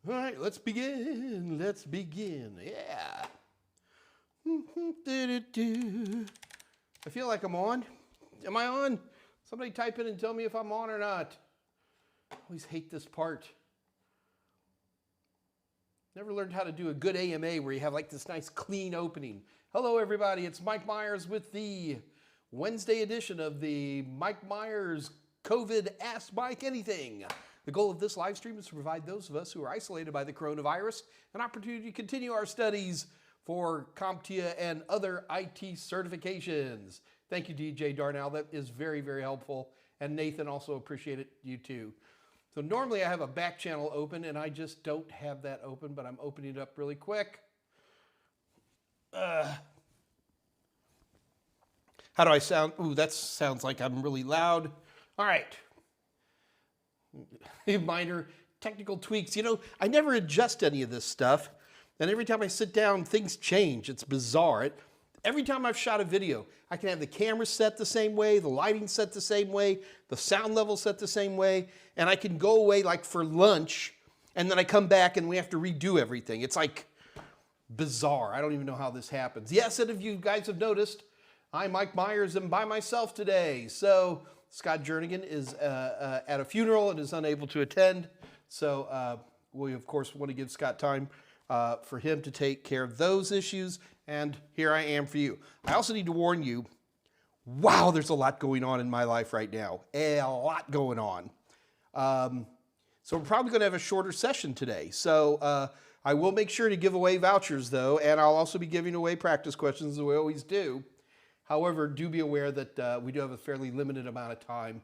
All right, let's begin. Let's begin. Yeah. I feel like I'm on. Am I on? Somebody type in and tell me if I'm on or not. I always hate this part. Never learned how to do a good AMA where you have like this nice clean opening. Hello everybody, it's Mike Meyers with the Wednesday edition of the Mike Meyers COVID Ask Mike Anything. The goal of this live stream is to provide those of us who are isolated by the coronavirus an opportunity to continue our studies for CompTIA and other IT certifications. Thank you, DJ Darnell. That is very, very helpful. And Nathan, also appreciate it. You too. So normally I have a back channel open, and I just don't have that open, but I'm opening it up really quick. How do I sound? Ooh, that sounds like I'm really loud. All right. Minor technical tweaks. You know, I never adjust any of this stuff. And every time I sit down, things change. It's bizarre. Every time I've shot a video, I can have the camera set the same way, the lighting set the same way, the sound level set the same way, and I can go away like for lunch, and then I come back and we have to redo everything. It's like bizarre. I don't even know how this happens. Yes, and if you guys have noticed, I'm Mike Meyers and by myself today. So Scott Jernigan is at a funeral and is unable to attend. So we, of course, want to give Scott time for him to take care of those issues. And here I am for you. I also need to warn you, wow, there's a lot going on in my life right now. A lot going on. So we're probably going to have a shorter session today. So I will make sure to give away vouchers, though, and I'll also be giving away practice questions as we always do. However, do be aware that we do have a fairly limited amount of time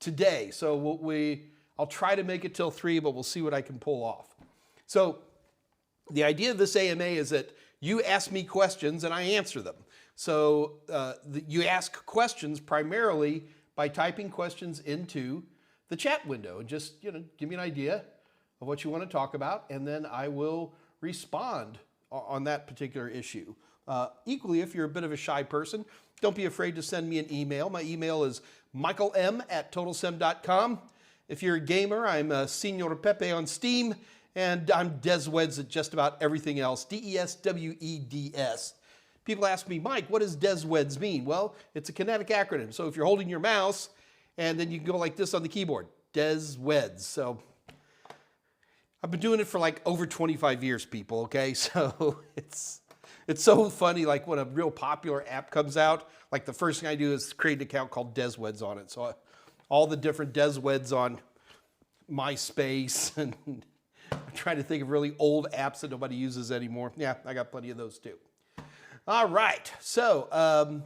today. So I'll try to make it till 3, but we'll see what I can pull off. So the idea of this AMA is that you ask me questions and I answer them. So you ask questions primarily by typing questions into the chat window and just give me an idea of what you want to talk about, and then I will respond on that particular issue. Equally, if you're a bit of a shy person, don't be afraid to send me an email. My email is michaelm@totalsem.com. If you're a gamer, I'm Senor Pepe on Steam, and I'm Desweds at just about everything else, DESWEDS. People ask me, Mike, what does Desweds mean? Well, it's a kinetic acronym. So if you're holding your mouse, and then you can go like this on the keyboard, Desweds. So I've been doing it for like over 25 years, people, okay? So it's so funny, like when a real popular app comes out, like the first thing I do is create an account called Desweds on it. So all the different Desweds on MySpace, and I'm trying to think of really old apps that nobody uses anymore. Yeah, I got plenty of those too. All right, so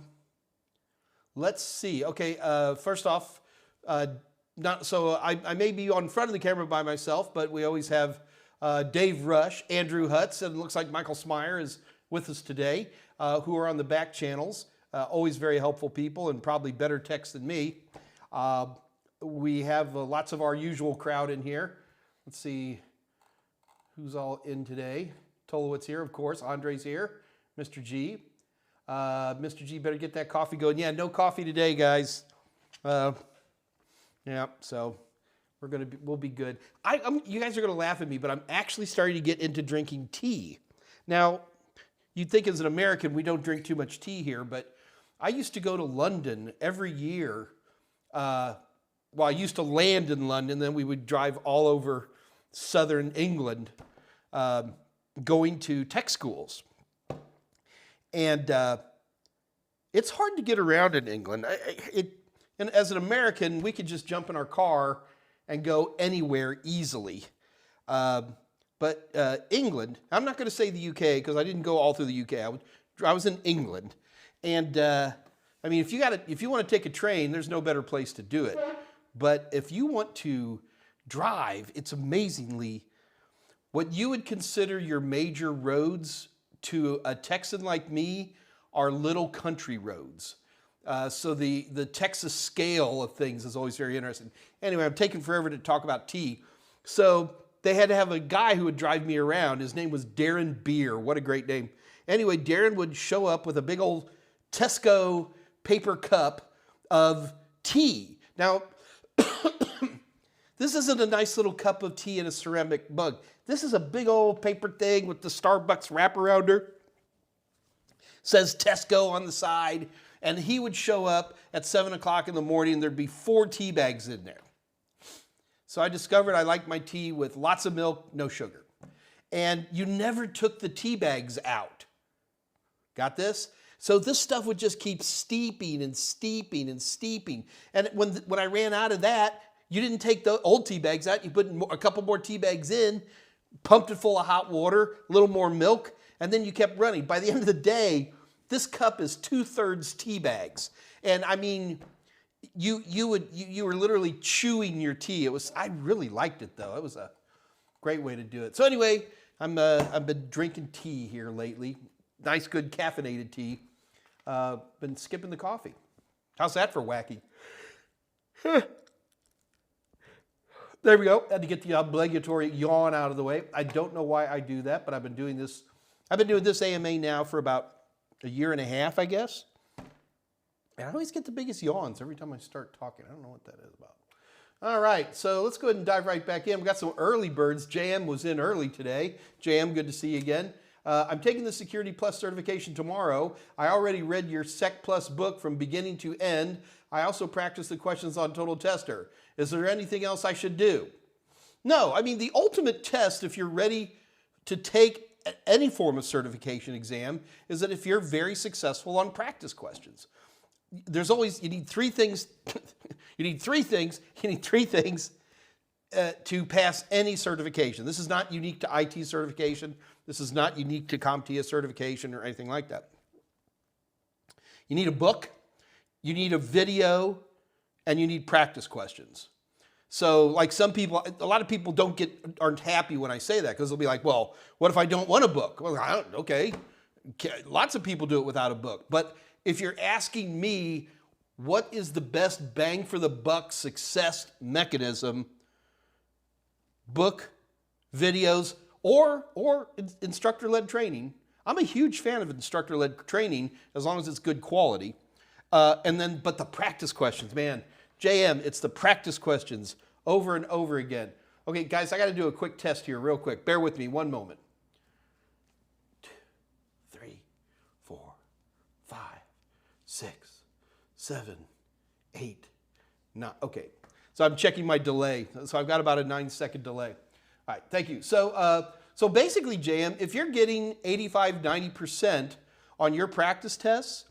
let's see. Okay, first off, I may be on front of the camera by myself, but we always have Dave Rush, Andrew Hutz, and it looks like Michael Smyer is with us today, who are on the back channels. Always very helpful people and probably better techs than me. We have lots of our usual crowd in here. Let's see who's all in today. Tolowitz here, of course. Andre's here. Mr. G. Mr. G better get that coffee going. Yeah, no coffee today, guys. Yeah, so we'll be good. You guys are gonna laugh at me, but I'm actually starting to get into drinking tea. Now, you'd think as an American we don't drink too much tea here, but I used to go to London every year. I used to land in London, then we would drive all over southern England, going to tech schools. And it's hard to get around in England. And as an American, we could just jump in our car and go anywhere easily. But England, I'm not going to say the UK because I didn't go all through the UK. I was in England. And I mean, if you want to take a train, there's no better place to do it. But if you want to drive, it's amazingly what you would consider your major roads to a Texan like me are little country roads. So the Texas scale of things is always very interesting. Anyway, I'm taking forever to talk about tea. So they had to have a guy who would drive me around. His name was Darren Beer. What a great name. Anyway, Darren would show up with a big old Tesco paper cup of tea. Now, This isn't a nice little cup of tea in a ceramic mug. This is a big old paper thing with the Starbucks wraparounder. Says Tesco on the side. And he would show up at 7 o'clock in the morning and there'd be 4 tea bags in there. So I discovered I like my tea with lots of milk, no sugar. And you never took the tea bags out. Got this? So this stuff would just keep steeping and steeping and steeping. And when I ran out of that, you didn't take the old tea bags out. You put a couple more tea bags in, pumped it full of hot water, a little more milk, and then you kept running. By the end of the day, this cup is 2/3 tea bags. And I mean, you were literally chewing your tea. I really liked it though. It was a great way to do it. So anyway, I've been drinking tea here lately. Nice, good caffeinated tea. Been skipping the coffee. How's that for wacky? There we go. Had to get the obligatory yawn out of the way. I don't know why I do that, but I've been doing this. I've been doing this AMA now for about a year and a half, I guess. And I always get the biggest yawns every time I start talking. I don't know what that is about. All right, so let's go ahead and dive right back in. We've got some early birds. JM was in early today. JM, good to see you again. I'm taking the Security Plus certification tomorrow. I already read your Sec Plus book from beginning to end. I also practiced the questions on Total Tester. Is there anything else I should do? No, I mean, the ultimate test, if you're ready to take any form of certification exam, is that if you're very successful on practice questions. You need three things to pass any certification. This is not unique to IT certification. This is not unique to CompTIA certification or anything like that. You need a book, you need a video, and you need practice questions. So like a lot of people aren't happy when I say that because they'll be like, well, what if I don't want a book? Well, okay. Lots of people do it without a book. But if you're asking me, what is the best bang for the buck success mechanism? Book, videos, or instructor-led training. I'm a huge fan of instructor-led training as long as it's good quality. But the practice questions, man. JM, it's the practice questions over and over again. Okay, guys, I got to do a quick test here real quick. Bear with me one moment. 2, 3, 4, 5, 6, 7, 8, 9. Okay, so I'm checking my delay. So I've got about a 9-second delay. All right, thank you. So basically, JM, if you're getting 85, 90% on your practice tests,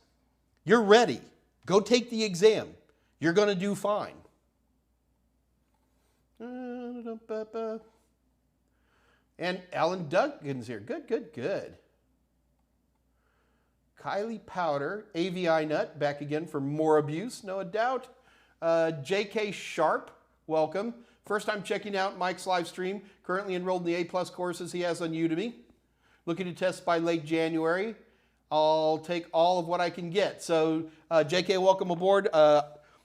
you're ready. Go take the exam. You're going to do fine. And Alan Duggan's here. Good, good, good. Kylie Powder, AVI Nut, back again for more abuse, no doubt. JK Sharp, welcome. First time checking out Mike's live stream. Currently enrolled in the A+ courses he has on Udemy. Looking to test by late January. I'll take all of what I can get. So JK, welcome aboard.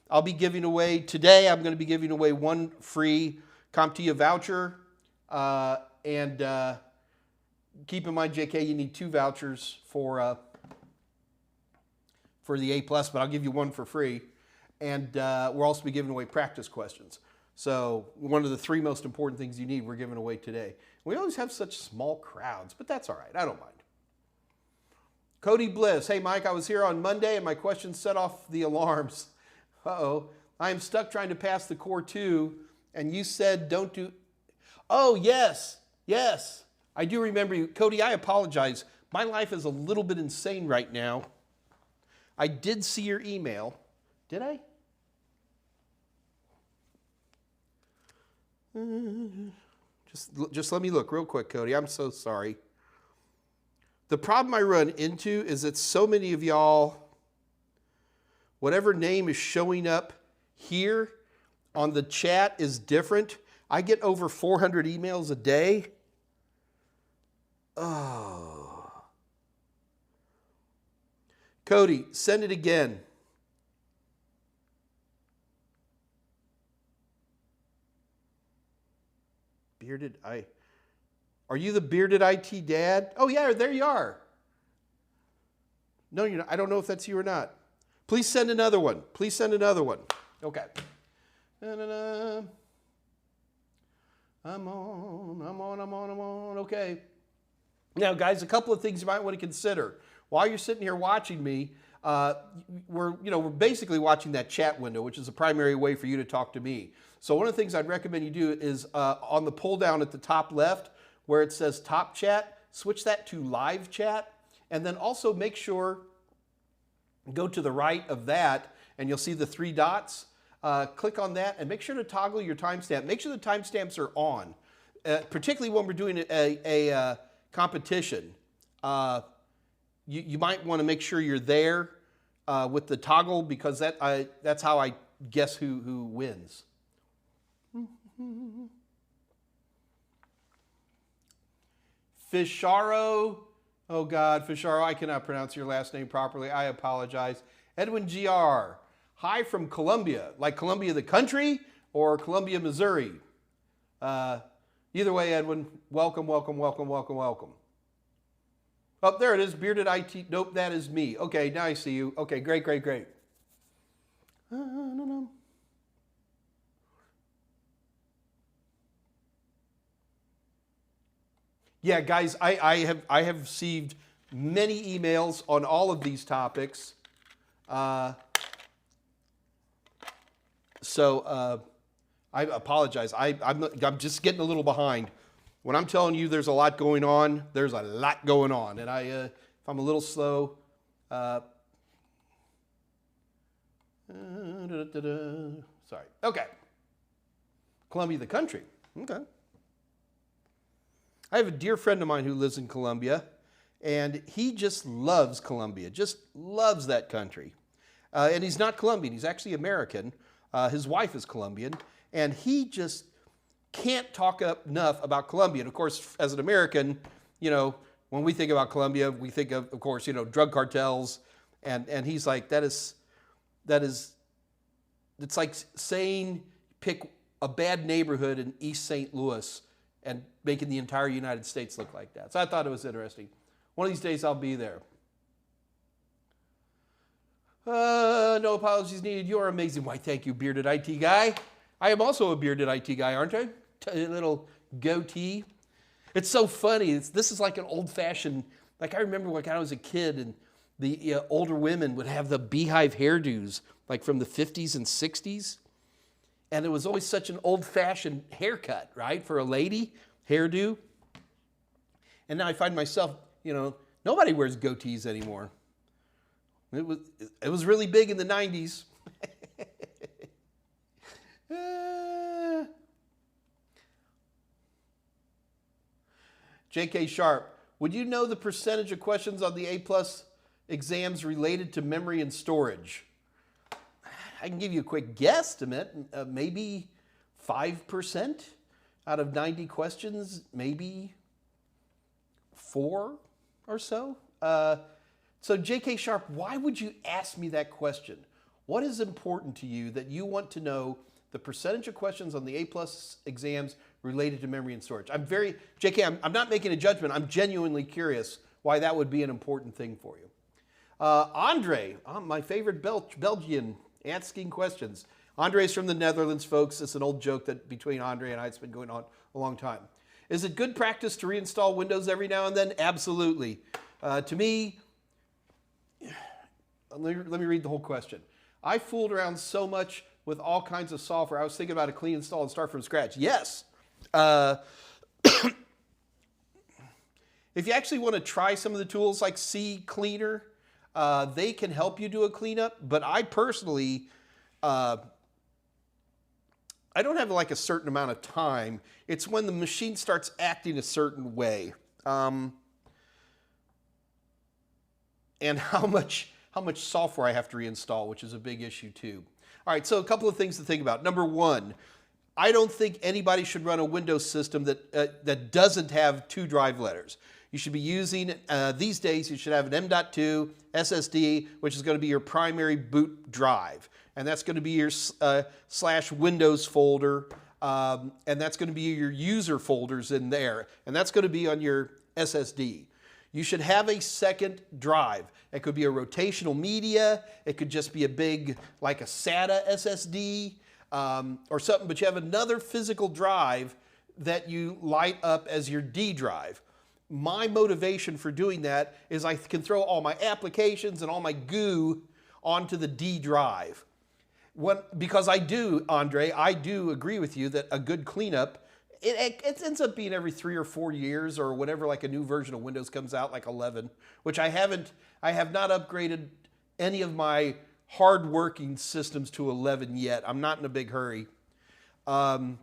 I'll be giving away, today I'm going to be giving away 1 free CompTIA voucher. Keep in mind, JK, you need 2 vouchers for the A+, but I'll give you 1 for free. And we'll also be giving away practice questions. So one of the 3 most important things you need, we're giving away today. We always have such small crowds, but that's all right. I don't mind. Cody Bliss, hey Mike, I was here on Monday and my question set off the alarms. Uh-oh, I am stuck trying to pass the Core 2 and you said don't do... Oh, yes, yes. I do remember you. Cody, I apologize. My life is a little bit insane right now. I did see your email. Did I? Just let me look real quick, Cody. I'm so sorry. The problem I run into is that so many of y'all, whatever name is showing up here on the chat is different. I get over 400 emails a day. Oh. Cody, send it again. Bearded Are you the bearded IT dad? Oh yeah, there you are. No, you're not. I don't know if that's you or not. Please send another one. Please send another one. Okay. I'm on. Okay. Now, guys, a couple of things you might want to consider. While you're sitting here watching me, we're basically watching that chat window, which is the primary way for you to talk to me. So one of the things I'd recommend you do is on the pull down at the top left where it says top chat, switch that to live chat, and then also make sure, go to the right of that and you'll see the 3 dots. Click on that and make sure to toggle your timestamp. Make sure the timestamps are on, particularly when we're doing a competition. You might want to make sure you're there with the toggle because that's how I guess who wins. Fisharo, oh God, Fisharo, I cannot pronounce your last name properly. I apologize. Edwin GR, hi from Columbia, like Columbia the country or Columbia, Missouri. Either way, Edwin, welcome. Oh, there it is, Bearded IT. Nope, that is me. Okay, now I see you. Okay, great. Yeah, guys, I have received many emails on all of these topics. So I apologize. I'm just getting a little behind. When I'm telling you there's a lot going on, there's a lot going on. And if I'm a little slow, sorry. Okay. Columbia, the country. Okay. I have a dear friend of mine who lives in Columbia, and he just loves Columbia, just loves that country. And he's not Colombian, he's actually American. His wife is Colombian, and he just can't talk enough about Colombia. And of course, as an American, when we think about Colombia, we think of course, drug cartels. And he's like, it's like saying pick a bad neighborhood in East St. Louis and making the entire United States look like that. So I thought it was interesting. One of these days I'll be there. No apologies needed. You're amazing. Why, thank you, Bearded IT Guy. I am also a Bearded IT Guy, aren't I? A little goatee. It's so funny. This is like an old-fashioned, like I remember when I was a kid and the older women would have the beehive hairdos, like from the 50s and 60s. And it was always such an old-fashioned haircut, right, for a lady, hairdo. And now I find myself, nobody wears goatees anymore. It was really big in the 90s. J.K. Sharp, would you know the percentage of questions on the A+ exams related to memory and storage? I can give you a quick guesstimate, maybe 5% out of 90 questions, maybe 4 or so. So J.K. Sharp, why would you ask me that question? What is important to you that you want to know the percentage of questions on the A+ exams related to memory and storage? JK, I'm not making a judgment. I'm genuinely curious why that would be an important thing for you. Andre, my favorite Belgian, asking questions. Andre's from the Netherlands, folks. It's an old joke that between Andre and I, it's been going on a long time. Is it good practice to reinstall Windows every now and then? Absolutely. To me, let me read the whole question. I fooled around so much with all kinds of software. I was thinking about a clean install and start from scratch. Yes. If you actually want to try some of the tools like CCleaner, they can help you do a cleanup. But I personally, I don't have like a certain amount of time. It's when the machine starts acting a certain way. And how much software I have to reinstall, which is a big issue too. All right, so a couple of things to think about. Number one, I don't think anybody should run a Windows system that doesn't have 2 drive letters. You should be using, these days, you should have an M.2 SSD, which is going to be your primary boot drive. And that's going to be your /Windows folder, and that's going to be your user folders in there. And that's going to be on your SSD. You should have a second drive. It could be a rotational media. It could just be a big, like a SATA SSD or something, but you have another physical drive that you light up as your D drive. My motivation for doing that is I can throw all my applications and all my goo onto the D drive. Because I do, Andre, I do agree with you that a good cleanup, it ends up being every 3 or 4 years or whenever like a new version of Windows comes out, like 11, which I have not upgraded any of my hard-working systems to 11 yet. I'm not in a big hurry. I've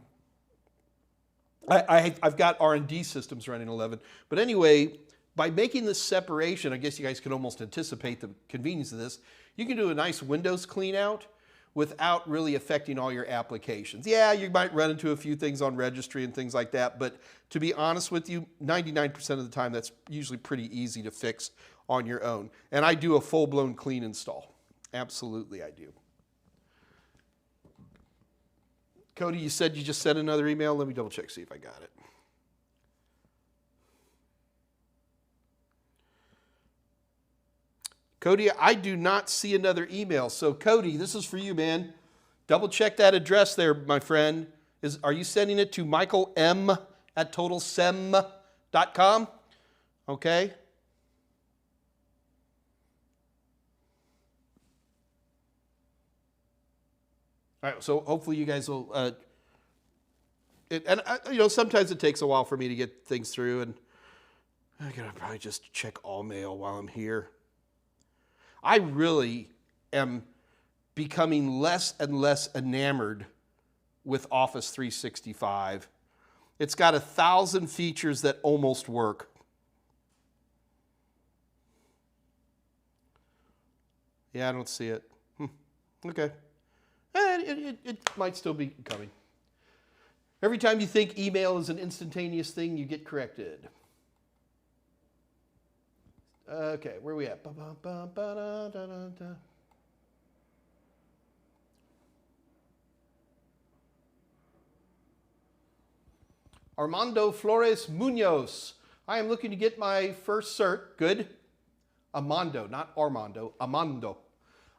got R&D systems running 11. But anyway, by making this separation, I guess you guys can almost anticipate the convenience of this, you can do a nice Windows clean out without really affecting all your applications. Yeah, you might run into a few things on registry and things like that, but to be honest with you, 99% of the time that's usually pretty easy to fix on your own. And I do a full-blown clean install. Absolutely I do. Cody, you said you just sent another email. Let me double check, see if I got it. Cody, I do not see another email. So Cody, this is for you, man. Double check that address there, my friend. Are you sending it to michaelm@totalsem.com? Okay. All right, so hopefully you guys will, sometimes it takes a while for me to get things through, and I gotta probably just check all mail while I'm here. I really am becoming less and less enamored with Office 365. It's got 1,000 features that almost work. Yeah, I don't see it. Okay. It might still be coming. Every time you think email is an instantaneous thing, you get corrected. Okay, where are we at? Armando Flores Munoz. I am looking to get my first cert. Good. Amando, not Armando. Amando.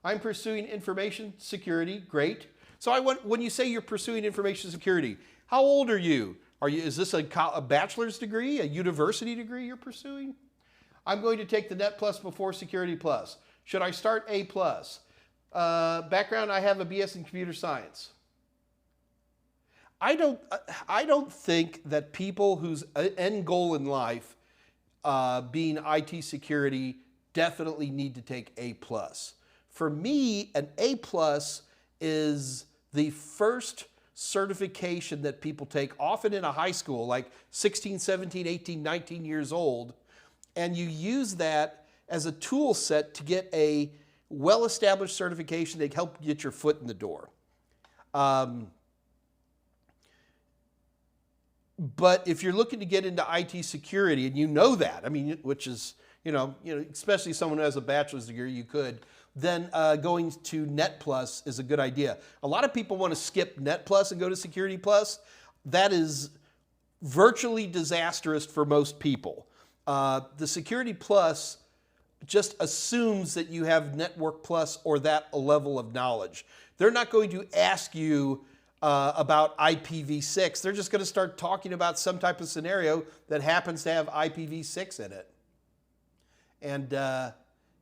I'm pursuing information security. Great. So when you say you're pursuing information security, how old are you? Is this a bachelor's degree, a university degree you're pursuing? I'm going to take the Net Plus before Security Plus. Should I start A+? Background, I have a BS in computer science. I don't think that people whose end goal in life being IT security definitely need to take A+. For me, an A+ is the first certification that people take, often in a high school, like 16, 17, 18, 19 years old, and you use that as a tool set to get a well-established certification to help get your foot in the door. But if you're looking to get into IT security, and you know that, I mean, which is, especially someone who has a bachelor's degree, you could, then going to Net Plus is a good idea. A lot of people want to skip Net Plus and go to Security Plus. That is virtually disastrous for most people. The Security Plus just assumes that you have Network Plus or that level of knowledge. They're not going to ask you about IPv6. They're just going to start talking about some type of scenario that happens to have IPv6 in it. And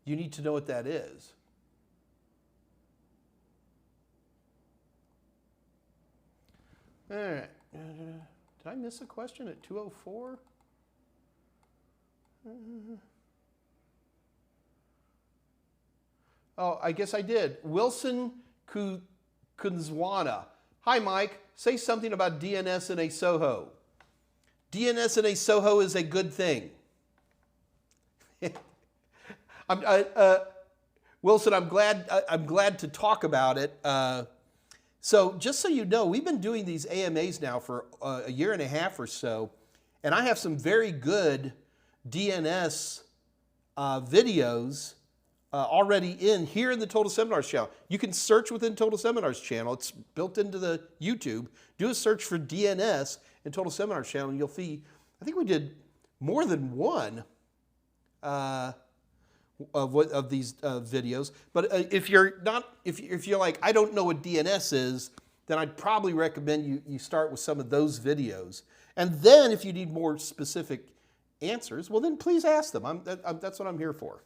you need to know what that is. All right. Did I miss a question at 2:04? Oh, I guess I did. Wilson Kunzwana. Hi, Mike. Say something about DNS in a SOHO. DNS in a SOHO is a good thing. Wilson, I'm glad to talk about it. So just so you know, we've been doing these AMAs now for a year and a half or so, and I have some very good DNS videos already in here in the Total Seminars channel. You can search within Total Seminars channel. It's built into the YouTube. Do a search for DNS in Total Seminars channel, and you'll see, I think we did more than one of these videos. But if you're like, I don't know what DNS is, then I'd probably recommend you start with some of those videos. And then if you need more specific answers, well then please ask them. That's what I'm here for.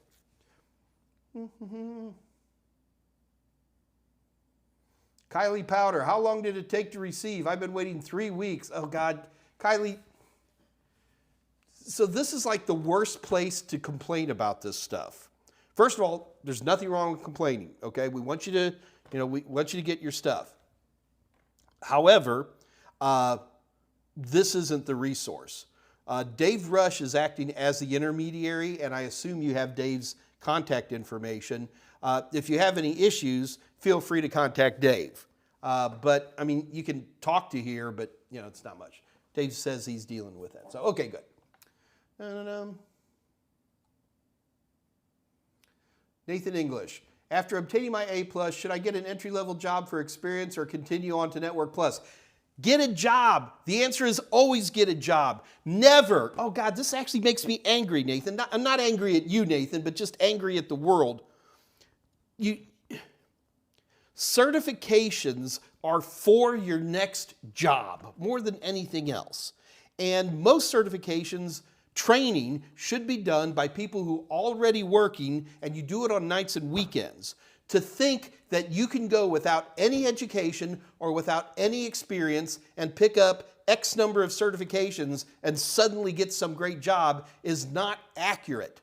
Kylie Powder, how long did it take to receive? I've been waiting 3 weeks. Oh God, Kylie. So this is like the worst place to complain about this stuff. First of all, there's nothing wrong with complaining, okay? We want you to get your stuff. However, this isn't the resource. Dave Rush is acting as the intermediary, and I assume you have Dave's contact information. If you have any issues, feel free to contact Dave. But, I mean, you can talk to here, but, it's not much. Dave says he's dealing with that. So, okay, good. Nathan English. After obtaining my A+, should I get an entry-level job for experience or continue on to Network Plus? Get a job. The answer is always get a job. Never. Oh, God, this actually makes me angry, Nathan. I'm not angry at you, Nathan, but just angry at the world. Certifications are for your next job more than anything else. And most certifications, training, should be done by people who are already working, and you do it on nights and weekends. To think that you can go without any education or without any experience and pick up X number of certifications and suddenly get some great job is not accurate.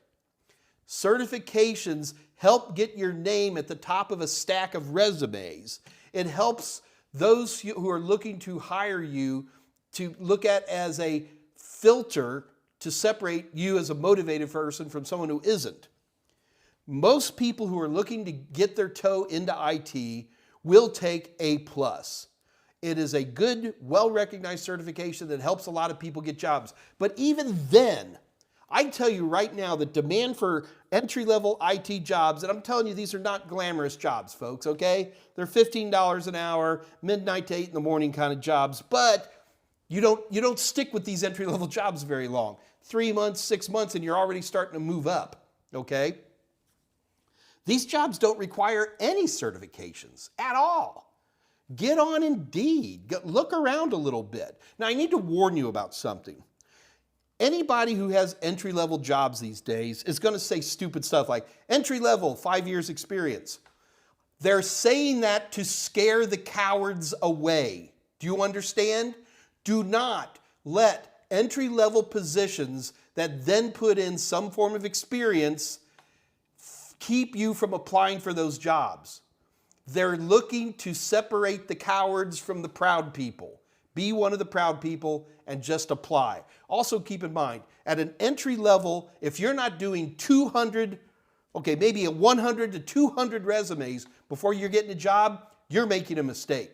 Certifications help get your name at the top of a stack of resumes. It helps those who are looking to hire you to look at as a filter to separate you as a motivated person from someone who isn't. Most people who are looking to get their toe into IT will take A+. It is a good, well-recognized certification that helps a lot of people get jobs. But even then, I tell you right now that demand for entry-level IT jobs, and I'm telling you these are not glamorous jobs, folks, okay? They're $15 an hour, midnight to 8 in the morning kind of jobs, but you don't stick with these entry-level jobs very long. 3 months, 6 months, and you're already starting to move up, okay? These jobs don't require any certifications at all. Get on Indeed. Look around a little bit. Now, I need to warn you about something. Anybody who has entry-level jobs these days is going to say stupid stuff like, entry-level, 5 years experience. They're saying that to scare the cowards away. Do you understand? Do not let entry-level positions that then put in some form of experience keep you from applying for those jobs. They're looking to separate the cowards from the proud people. Be one of the proud people and just apply. Also keep in mind, at an entry level, if you're not doing 200, okay, maybe 100 to 200 resumes before you're getting a job, you're making a mistake.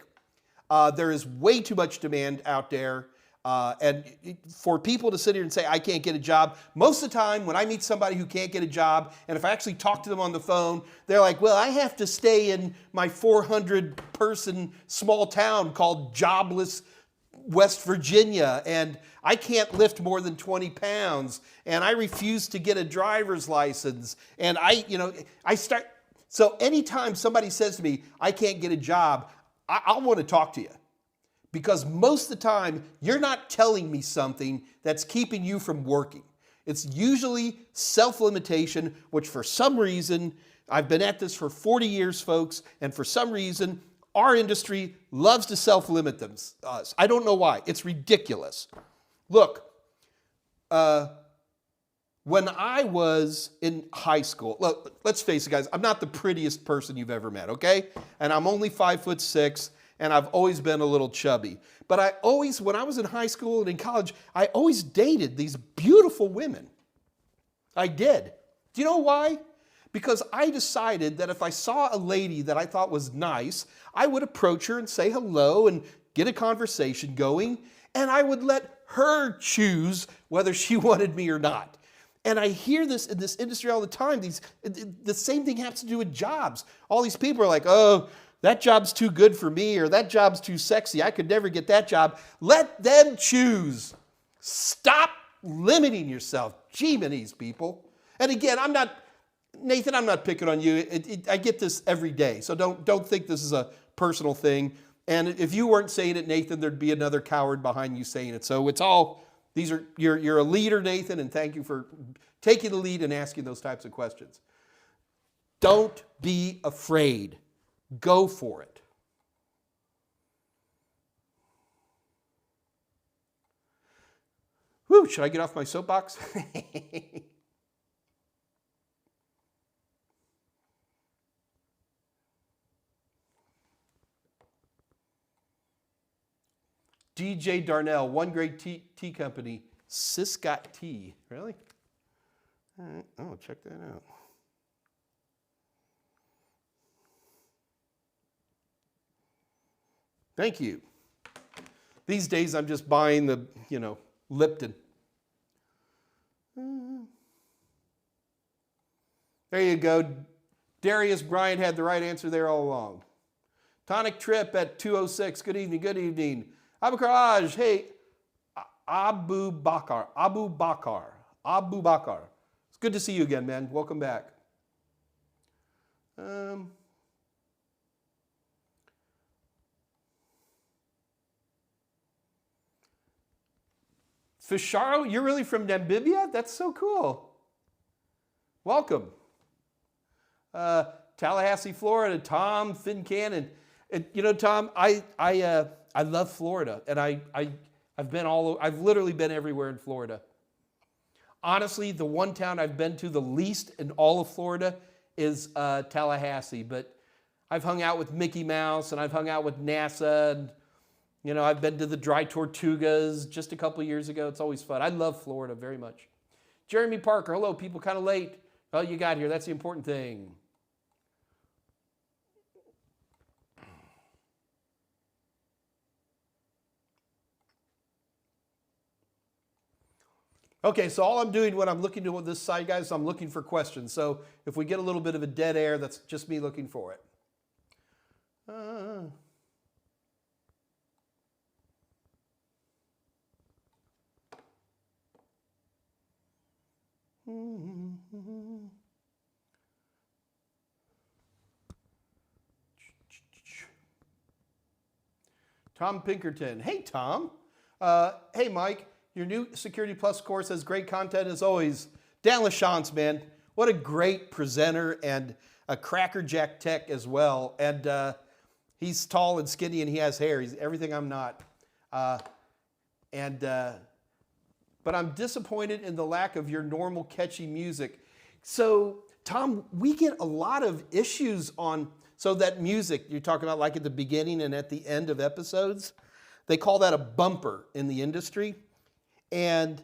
There is way too much demand out there. And for people to sit here and say, I can't get a job, most of the time when I meet somebody who can't get a job, and if I actually talk to them on the phone, they're like, well, I have to stay in my 400-person small town called jobless West Virginia, and I can't lift more than 20 pounds, and I refuse to get a driver's license, and so anytime somebody says to me, I can't get a job, I'll want to talk to you. Because most of the time, you're not telling me something that's keeping you from working. It's usually self-limitation, which for some reason, I've been at this for 40 years, folks, and for some reason, our industry loves to self-limit us. I don't know why. It's ridiculous. Look, when I was in high school, look, let's face it, guys, I'm not the prettiest person you've ever met, okay? And I'm only 5'6", and I've always been a little chubby. But when I was in high school and in college, I always dated these beautiful women. I did. Do you know why? Because I decided that if I saw a lady that I thought was nice, I would approach her and say hello and get a conversation going, and I would let her choose whether she wanted me or not. And I hear this in this industry all the time. The same thing has to do with jobs. All these people are like, oh, that job's too good for me, or that job's too sexy. I could never get that job. Let them choose. Stop limiting yourself. Jiminies, people. And again, Nathan, I'm not picking on you. I get this every day, so don't think this is a personal thing. And if you weren't saying it, Nathan, there'd be another coward behind you saying it. So it's all, you're a leader, Nathan, and thank you for taking the lead and asking those types of questions. Don't be afraid. Go for it. Whew, should I get off my soapbox? DJ Darnell, one great tea company, Siscott Tea. Really? All right, oh, check that out. Thank you. These days I'm just buying the, Lipton. There you go. Darius Bryant had the right answer there all along. Tonic Trip at 206. Good evening, good evening. Abu Karaj, hey, Abu Bakar. It's good to see you again, man. Welcome back. Fisharo, you're really from Namibia? That's so cool. Welcome. Tallahassee, Florida, Tom Fincannon. And, Tom, I love Florida, and I've literally been everywhere in Florida. Honestly, the one town I've been to the least in all of Florida is Tallahassee, but I've hung out with Mickey Mouse, and I've hung out with NASA, and I've been to the Dry Tortugas just a couple years ago. It's always fun. I love Florida very much. Jeremy Parker, hello, people, kind of late. Well, you got here. That's the important thing. Okay, so all I'm doing when I'm looking to this side, guys, is I'm looking for questions. So if we get a little bit of a dead air, that's just me looking for it. Tom Pinkerton. Hey, Tom. Hey, Mike. Your new Security Plus course has great content as always. Dan LaChance, man. What a great presenter and a crackerjack tech as well. And he's tall and skinny and he has hair. He's everything I'm not. But I'm disappointed in the lack of your normal catchy music. So, Tom, we get a lot of issues on, so that music you're talking about like at the beginning and at the end of episodes, they call that a bumper in the industry. And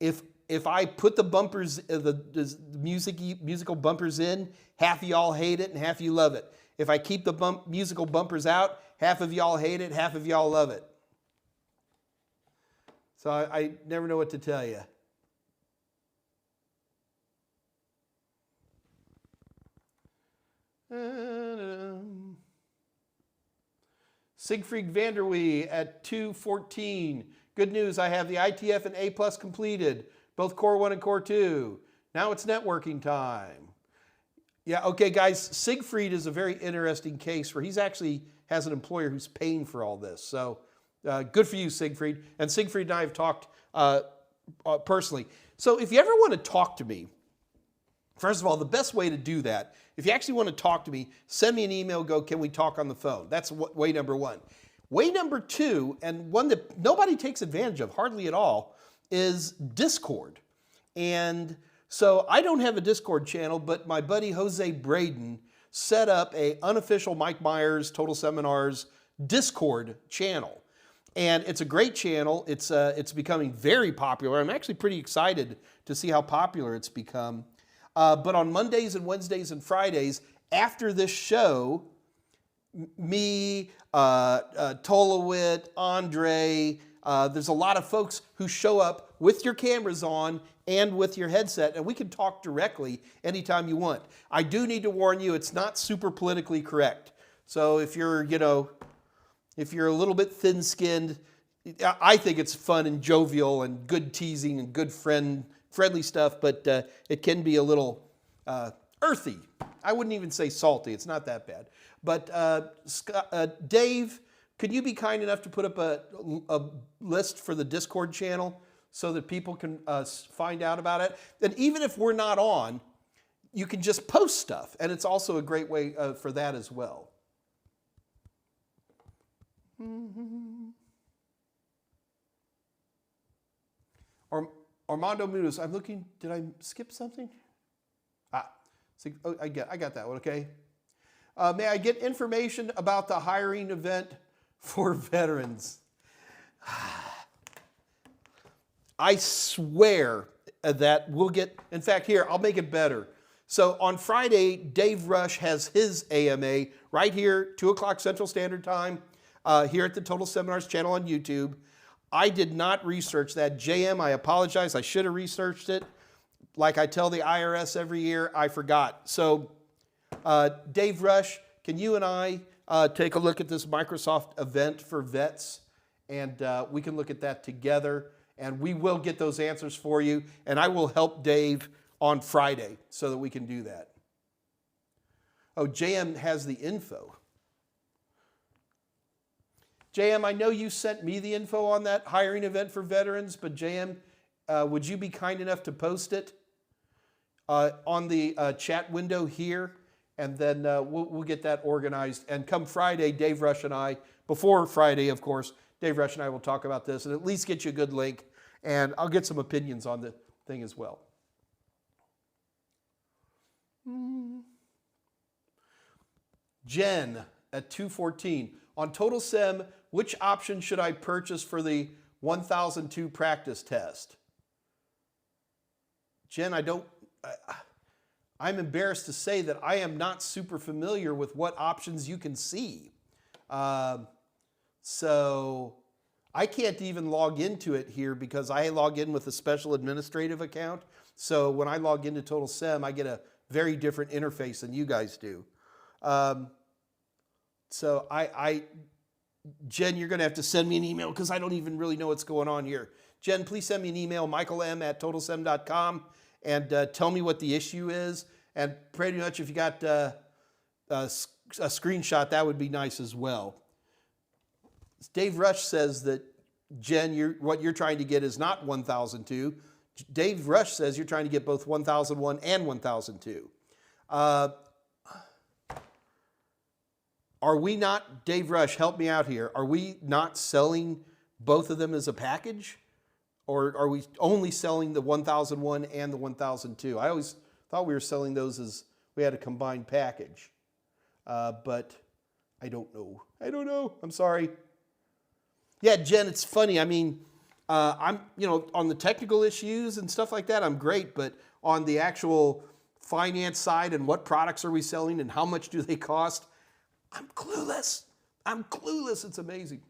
if I put the bumpers, the musical bumpers in, half of y'all hate it and half of you love it. If I keep the musical bumpers out, half of y'all hate it, half of y'all love it. So I never know what to tell you. Siegfried Vanderwee at 2:14. Good news, I have the ITF and A+ completed, both Core 1 and Core 2. Now it's networking time. Yeah, okay, guys, Siegfried is a very interesting case where he's actually has an employer who's paying for all this. So good for you, Siegfried. And Siegfried and I have talked personally. So if you ever want to talk to me, first of all, the best way to do that, if you actually want to talk to me, send me an email, go, can we talk on the phone? That's way number one. Way number two, and one that nobody takes advantage of, hardly at all, is Discord. And so I don't have a Discord channel, but my buddy Jose Braden set up a unofficial Mike Meyers Total Seminars Discord channel. And it's a great channel. It's becoming very popular. I'm actually pretty excited to see how popular it's become. But on Mondays and Wednesdays and Fridays, after this show, me, Tolowit, Andre, there's a lot of folks who show up with your cameras on and with your headset, and we can talk directly anytime you want. I do need to warn you, it's not super politically correct. So if you're, if you're a little bit thin-skinned, I think it's fun and jovial and good teasing and good friendly stuff, but it can be a little earthy. I wouldn't even say salty. It's not that bad. But Dave Can you be kind enough to put up a list for the Discord channel so that people can find out about it? And even if we're not on, you can just post stuff. And it's also a great way for that as well. Armando Munoz, I'm looking, did I skip something? I got that one, okay. May I get information about the hiring event for veterans? I swear that we'll get, in fact, here, I'll make it better. So on Friday, Dave Rush has his AMA right here, 2 o'clock Central Standard Time, here at the Total Seminars channel on YouTube. I did not research that. JM, I apologize. I should have researched it. Like I tell the IRS every year, I forgot. So Dave Rush, can you and I take a look at this Microsoft event for vets? And we can look at that together. And we will get those answers for you. And I will help Dave on Friday so that we can do that. Oh, JM has the info. JM, I know you sent me the info on that hiring event for veterans, but JM, would you be kind enough to post it on the chat window here? And then we'll get that organized. And come Friday, Dave Rush and I, before Friday, of course, Dave Rush and I will talk about this and at least get you a good link. And I'll get some opinions on the thing as well. Jen at 214. On Total Sem, which option should I purchase for the 1002 practice test? Jen, I'm embarrassed to say that I am not super familiar with what options you can see. So I can't even log into it here because I log in with a special administrative account. So when I log into Total Sem, I get a very different interface than you guys do. So Jen, you're going to have to send me an email because I don't even really know what's going on here. Jen, please send me an email, michaelm@totalsem.com, and tell me what the issue is. And pretty much if you got a screenshot, that would be nice as well. Dave Rush says that, Jen, what you're trying to get is not 1002. Dave Rush says you're trying to get both 1001 and 1002. Are we not, Dave Rush, help me out here. Are we not selling both of them as a package? Or are we only selling the 1001 and the 1002? I always thought we were selling those as we had a combined package. But I don't know. I'm sorry. Yeah, Jen, it's funny. I mean, I'm, on the technical issues and stuff like that, I'm great. But on the actual finance side and what products are we selling and how much do they cost, I'm clueless. It's amazing.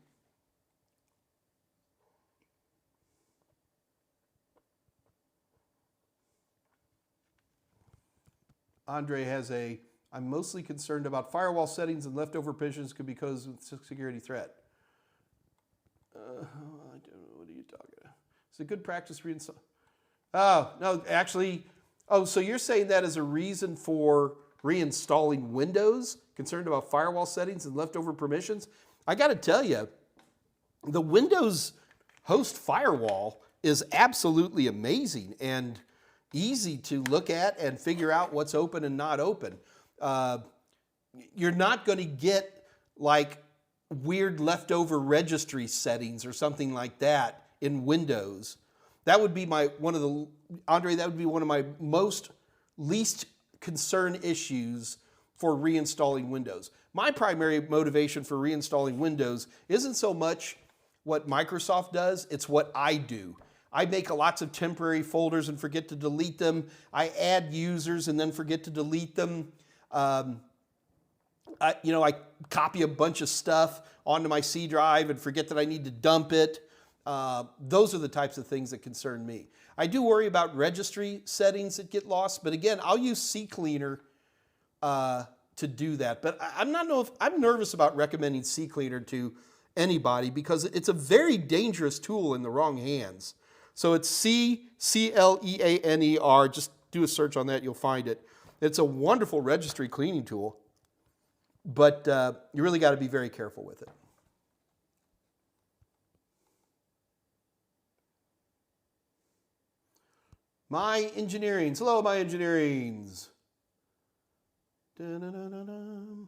Andre has I'm mostly concerned about firewall settings and leftover permissions could be caused with security threat. I don't know, what are you talking about? It's a good practice reinstall. Oh, no, actually, so you're saying that as a reason for reinstalling Windows, concerned about firewall settings and leftover permissions? I got to tell you, the Windows host firewall is absolutely amazing and easy to look at and figure out what's open and not open. You're not going to get like weird leftover registry settings or something like that in Windows. That would be one of my most least concern issues for reinstalling Windows. My primary motivation for reinstalling Windows isn't so much what Microsoft does, it's what I do. I make lots of temporary folders and forget to delete them. I add users and then forget to delete them. I copy a bunch of stuff onto my C drive and forget that I need to dump it. Those are the types of things that concern me. I do worry about registry settings that get lost, but again, I'll use CCleaner to do that. But I'm nervous about recommending CCleaner to anybody because it's a very dangerous tool in the wrong hands. So it's CCleaner. Just do a search on that, you'll find it. It's a wonderful registry cleaning tool, but you really got to be very careful with it. My engineerings. Hello, my engineerings. Da-da-da-da-da.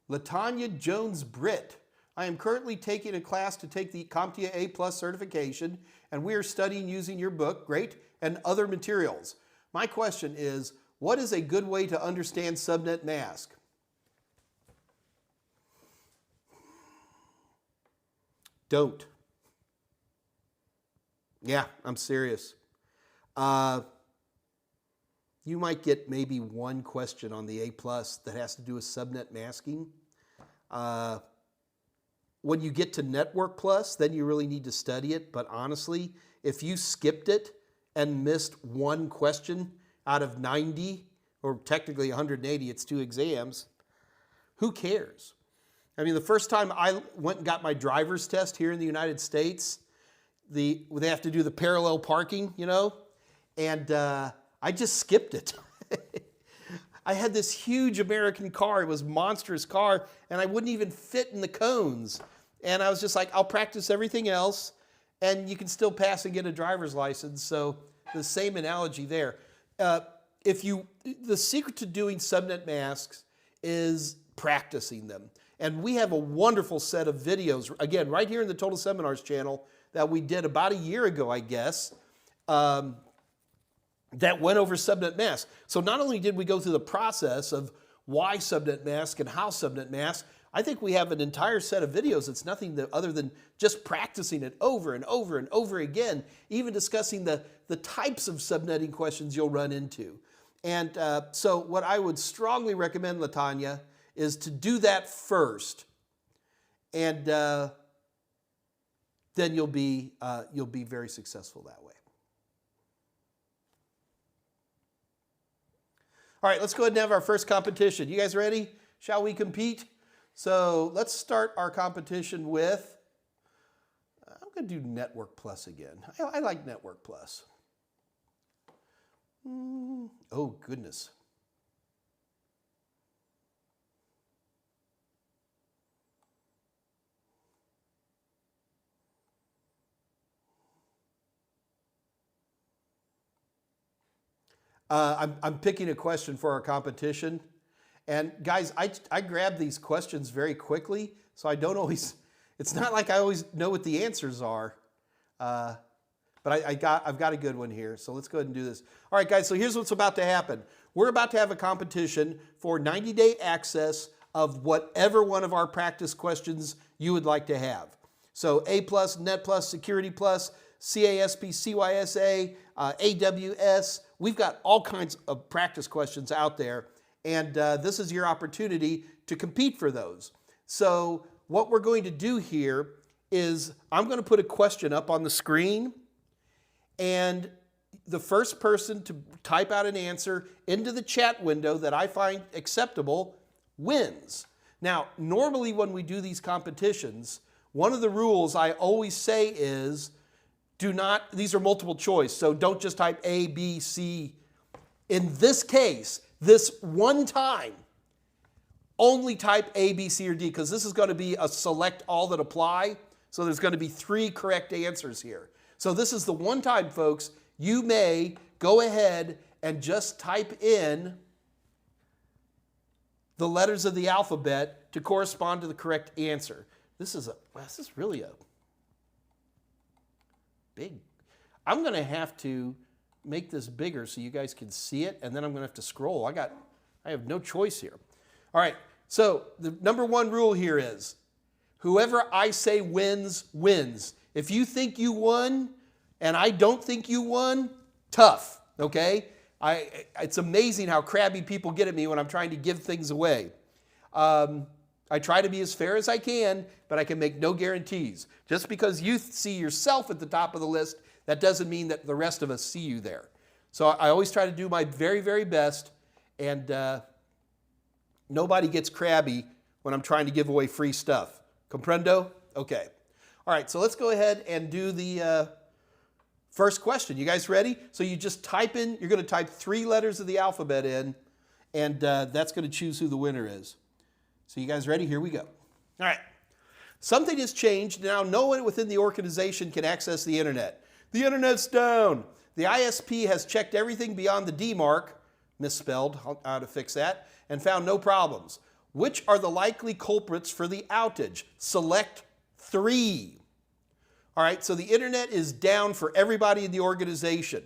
Latanya Jones-Britt. I am currently taking a class to take the CompTIA A+ certification, and we are studying using your book, great, and other materials. My question is, what is a good way to understand subnet mask? Don't. Yeah, I'm serious. You might get maybe one question on the A+ that has to do with subnet masking. When you get to Network Plus, then you really need to study it. But honestly, if you skipped it and missed one question out of 90, or technically 180, it's 2 exams, who cares? I mean, the first time I went and got my driver's test here in the United States, they have to do the parallel parking, you know, and I just skipped it. I had this huge American car. It was a monstrous car, and I wouldn't even fit in the cones. And I was just like, I'll practice everything else, and you can still pass and get a driver's license. So the same analogy there. The secret to doing subnet masks is practicing them. And we have a wonderful set of videos, again, right here in the Total Seminars channel that we did about a year ago, I guess, that went over subnet mask. So not only did we go through the process of why subnet mask and how subnet mask, I think we have an entire set of videos that's nothing other than just practicing it over and over and over again, even discussing the types of subnetting questions you'll run into. And so what I would strongly recommend, Latanya, is to do that first, and then you'll be very successful that way. All right, let's go ahead and have our first competition. You guys ready? Shall we compete? So let's start our competition with, I'm going to do Network Plus again. I like Network Plus. Oh, goodness. I'm picking a question for our competition. And guys, I grab these questions very quickly, so I don't always, it's not like I always know what the answers are. But I've got a good one here, so let's go ahead and do this. All right, guys, so here's what's about to happen. We're about to have a competition for 90-day access of whatever one of our practice questions you would like to have. So A+, Net+, Security+, CASP, CYSA, AWS. We've got all kinds of practice questions out there, and this is your opportunity to compete for those. So what we're going to do here is I'm going to put a question up on the screen, and the first person to type out an answer into the chat window that I find acceptable wins. Now, normally when we do these competitions, one of the rules I always say is, these are multiple choice, so don't just type A, B, C. In this case, this one time, only type A, B, C, or D, because this is going to be a select all that apply, so there's going to be 3 correct answers here. So this is the one time, folks, you may go ahead and just type in the letters of the alphabet to correspond to the correct answer. This is really a big. I'm going to have to make this bigger so you guys can see it, and then I'm going to have to scroll. I have no choice here. All right, so the number 1 rule here is, whoever I say wins, wins. If you think you won and I don't think you won, tough, okay? It's amazing how crabby people get at me when I'm trying to give things away. I try to be as fair as I can, but I can make no guarantees. Just because you see yourself at the top of the list, that doesn't mean that the rest of us see you there. So I always try to do my very, very best, and nobody gets crabby when I'm trying to give away free stuff. Comprendo? Okay. All right, so let's go ahead and do the first question. You guys ready? So you just type in, you're going to type 3 letters of the alphabet in, and that's going to choose who the winner is. So you guys ready? Here we go. All right. Something has changed. Now no one within the organization can access the internet. The internet's down. The ISP has checked everything beyond the D mark, misspelled, how to fix that, and found no problems. Which are the likely culprits for the outage? Select 3. All right, so the internet is down for everybody in the organization.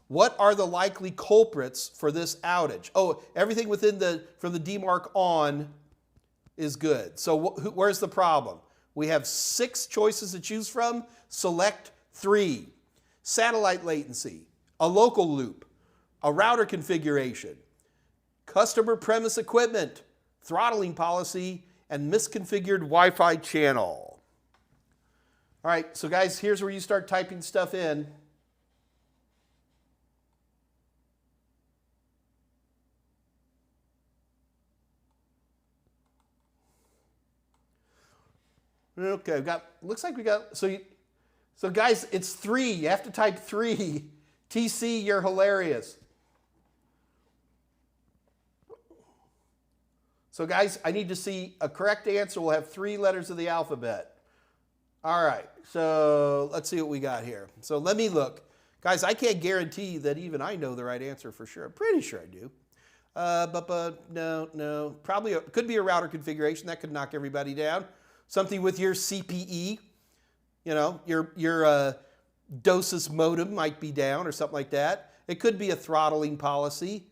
What are the likely culprits for this outage? Oh, everything from the DMARC on is good. So where's the problem? We have 6 choices to choose from. Select 3. Satellite latency, a local loop, a router configuration, customer premise equipment, throttling policy, and misconfigured Wi-Fi channel. All right, so guys, here's where you start typing stuff in. Okay, looks like we got, so guys, it's 3. You have to type 3. TC, you're hilarious. So guys, I need to see a correct answer. We'll have 3 letters of the alphabet. All right, so let's see what we got here. So let me look. Guys, I can't guarantee that even I know the right answer for sure. I'm pretty sure I do. But no. Probably could be a router configuration. That could knock everybody down. Something with your CPE. You know, your DOSIS modem might be down or something like that. It could be a throttling policy.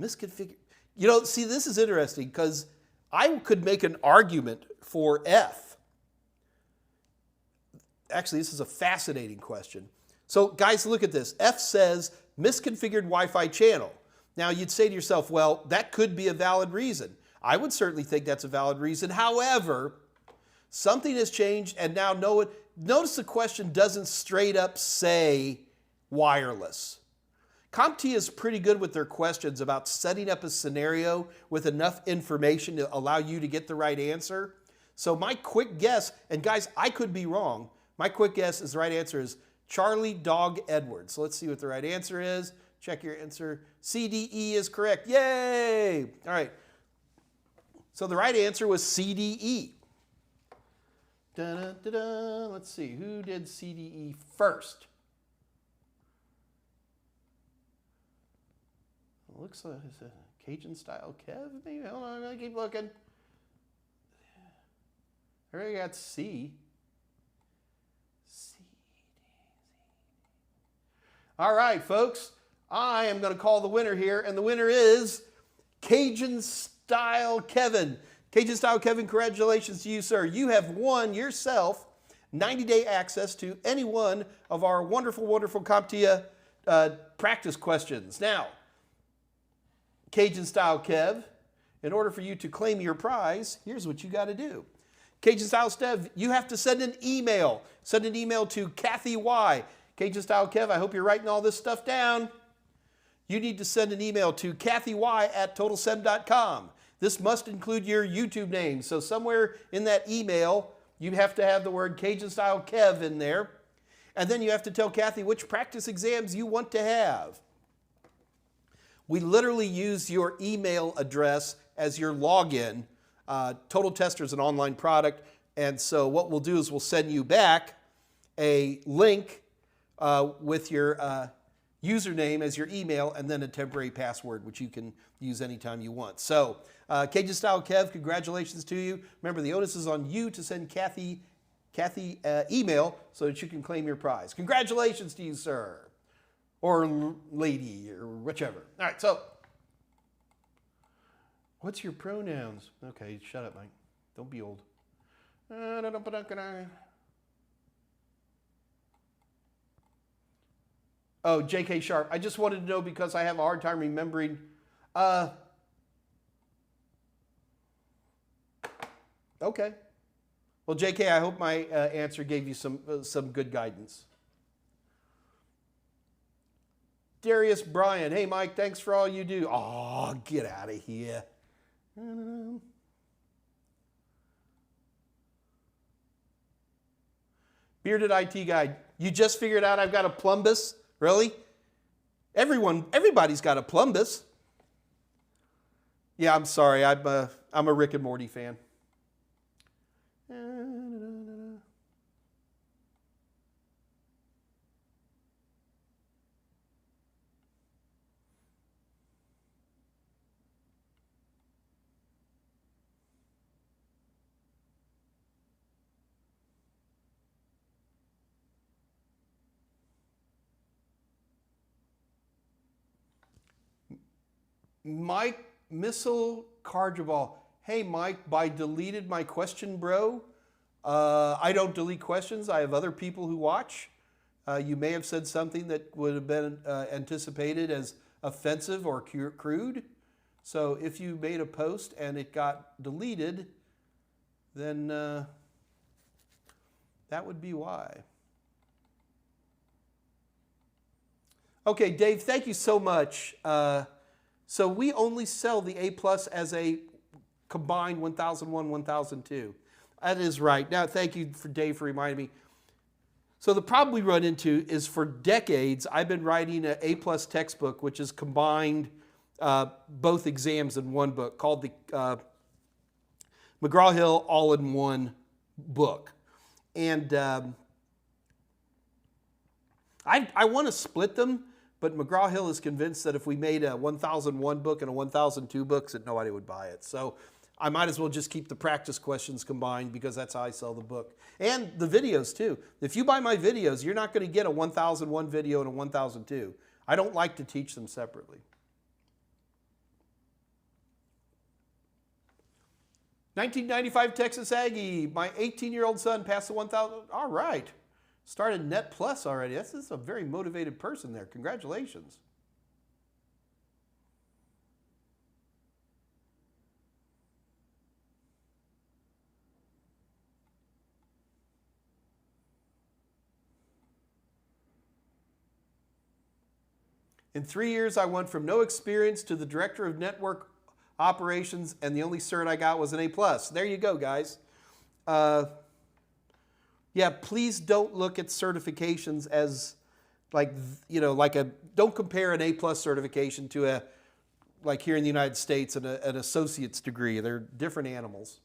Misconfigured. You know, see, this is interesting because I could make an argument for F. Actually, this is a fascinating question. So, guys, look at this. F says misconfigured Wi-Fi channel. Now, you'd say to yourself, well, that could be a valid reason. I would certainly think that's a valid reason. However, something has changed, and now notice the question doesn't straight up say wireless. CompTIA is pretty good with their questions about setting up a scenario with enough information to allow you to get the right answer. So my quick guess, and guys, I could be wrong, my quick guess is the right answer is Charlie Dog Edward. So let's see what the right answer is. Check your answer. CDE is correct. Yay! All right. So the right answer was CDE. Da-da-da-da. Let's see, who did CDE first? Looks like it's a Cajun style Kev, maybe. Hold on, I'm gonna keep looking. There we got C. All right, folks. I am going to call the winner here, and the winner is Cajun Style Kevin. Cajun Style Kevin, congratulations to you, sir. You have won yourself 90-day access to any one of our wonderful, wonderful CompTIA practice questions. Now, Cajun Style Kev, in order for you to claim your prize, here's what you got to do. Cajun Style Kev, you have to send an email. Send an email to Kathy Y. Cajun Style Kev, I hope you're writing all this stuff down. You need to send an email to kathy@totalsem.com. This must include your YouTube name. So somewhere in that email, you have to have the word Cajun Style Kev in there. And then you have to tell Kathy which practice exams you want to have. We literally use your email address as your login. Total Tester is an online product. And so what we'll do is we'll send you back a link with your username as your email and then a temporary password, which you can use anytime you want. So, Cajun Style Kev, congratulations to you. Remember, the onus is on you to send Kathy email so that you can claim your prize. Congratulations to you, sir. Or lady, or whichever. All right, so, what's your pronouns? Okay, shut up, Mike. Don't be old. Oh, J.K. Sharp. I just wanted to know because I have a hard time remembering. Okay. Well, J.K., I hope my answer gave you some good guidance. Darius Bryan. Hey, Mike, thanks for all you do. Oh, get out of here. Bearded IT Guy. You just figured out I've got a plumbus? Really? Everybody's got a plumbus. Yeah, I'm sorry. I'm a Rick and Morty fan. Mike Missile Carjaval. Hey, Mike, I deleted my question, bro. I don't delete questions. I have other people who watch. You may have said something that would have been anticipated as offensive or crude. So if you made a post and it got deleted, then that would be why. Okay, Dave, thank you so much. So we only sell the A+ as a combined 1001, 1002. That is right. Now, thank you, Dave, for reminding me. So the problem we run into is for decades, I've been writing an A+ textbook, which is combined both exams in one book, called the McGraw-Hill All-in-One book. And I want to split them, but McGraw-Hill is convinced that if we made a 1001 book and a 1002 books, that nobody would buy it. So I might as well just keep the practice questions combined because that's how I sell the book. And the videos too. If you buy my videos, you're not going to get a 1001 video and a 1002. I don't like to teach them separately. 1995 Texas Aggie. My 18-year-old son passed the 1000. All right. Started Net Plus already. This is a very motivated person there. Congratulations. In 3 years, I went from no experience to the director of network operations, and the only cert I got was an A+. There you go, guys. Yeah, please don't look at certifications as like, you know, don't compare an A+ certification to a, like here in the United States, an associate's degree. They're different animals.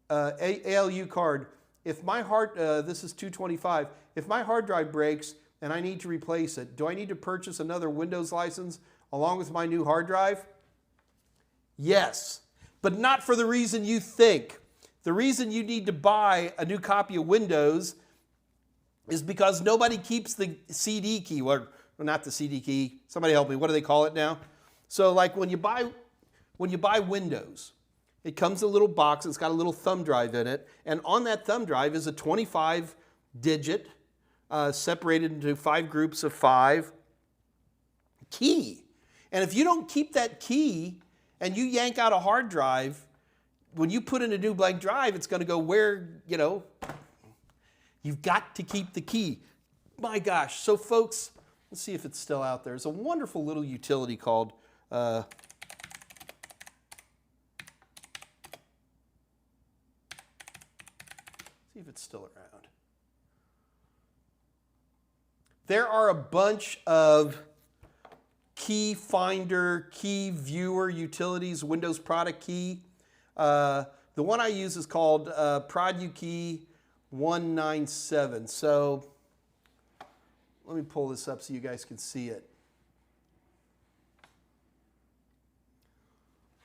ALU card. If my this is 225. If my hard drive breaks and I need to replace it, do I need to purchase another Windows license along with my new hard drive? Yes, but not for the reason you think. The reason you need to buy a new copy of Windows is because nobody keeps the CD key, or not the CD key. Somebody help me. What do they call it now? So like when you buy Windows, it comes in a little box. It's got a little thumb drive in it, and on that thumb drive is a 25-digit, separated into 5 groups of 5 key. And if you don't keep that key and you yank out a hard drive, when you put in a new blank drive, it's going to go where, you know, you've got to keep the key. My gosh. So folks, let's see if it's still out there. There's a wonderful little utility called see if it's still around. There are a bunch of key finder, key viewer utilities, Windows product key. The one I use is called ProdUKey 197. So let me pull this up so you guys can see it.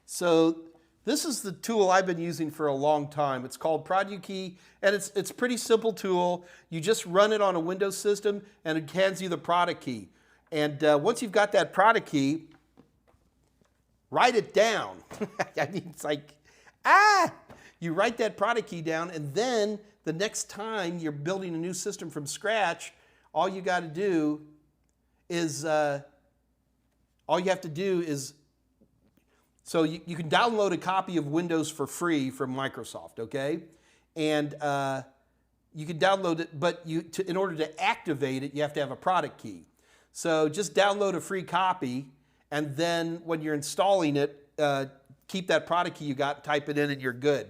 So this is the tool I've been using for a long time. It's called ProdUKey, and it's a pretty simple tool. You just run it on a Windows system, and it hands you the product key. And once you've got that product key, write it down. I mean, it's like, you write that product key down, and then the next time you're building a new system from scratch, all you got to do is, so you can download a copy of Windows for free from Microsoft, okay? And you can download it, but in order to activate it, you have to have a product key. So just download a free copy, and then when you're installing it, keep that product key you got, type it in, and you're good.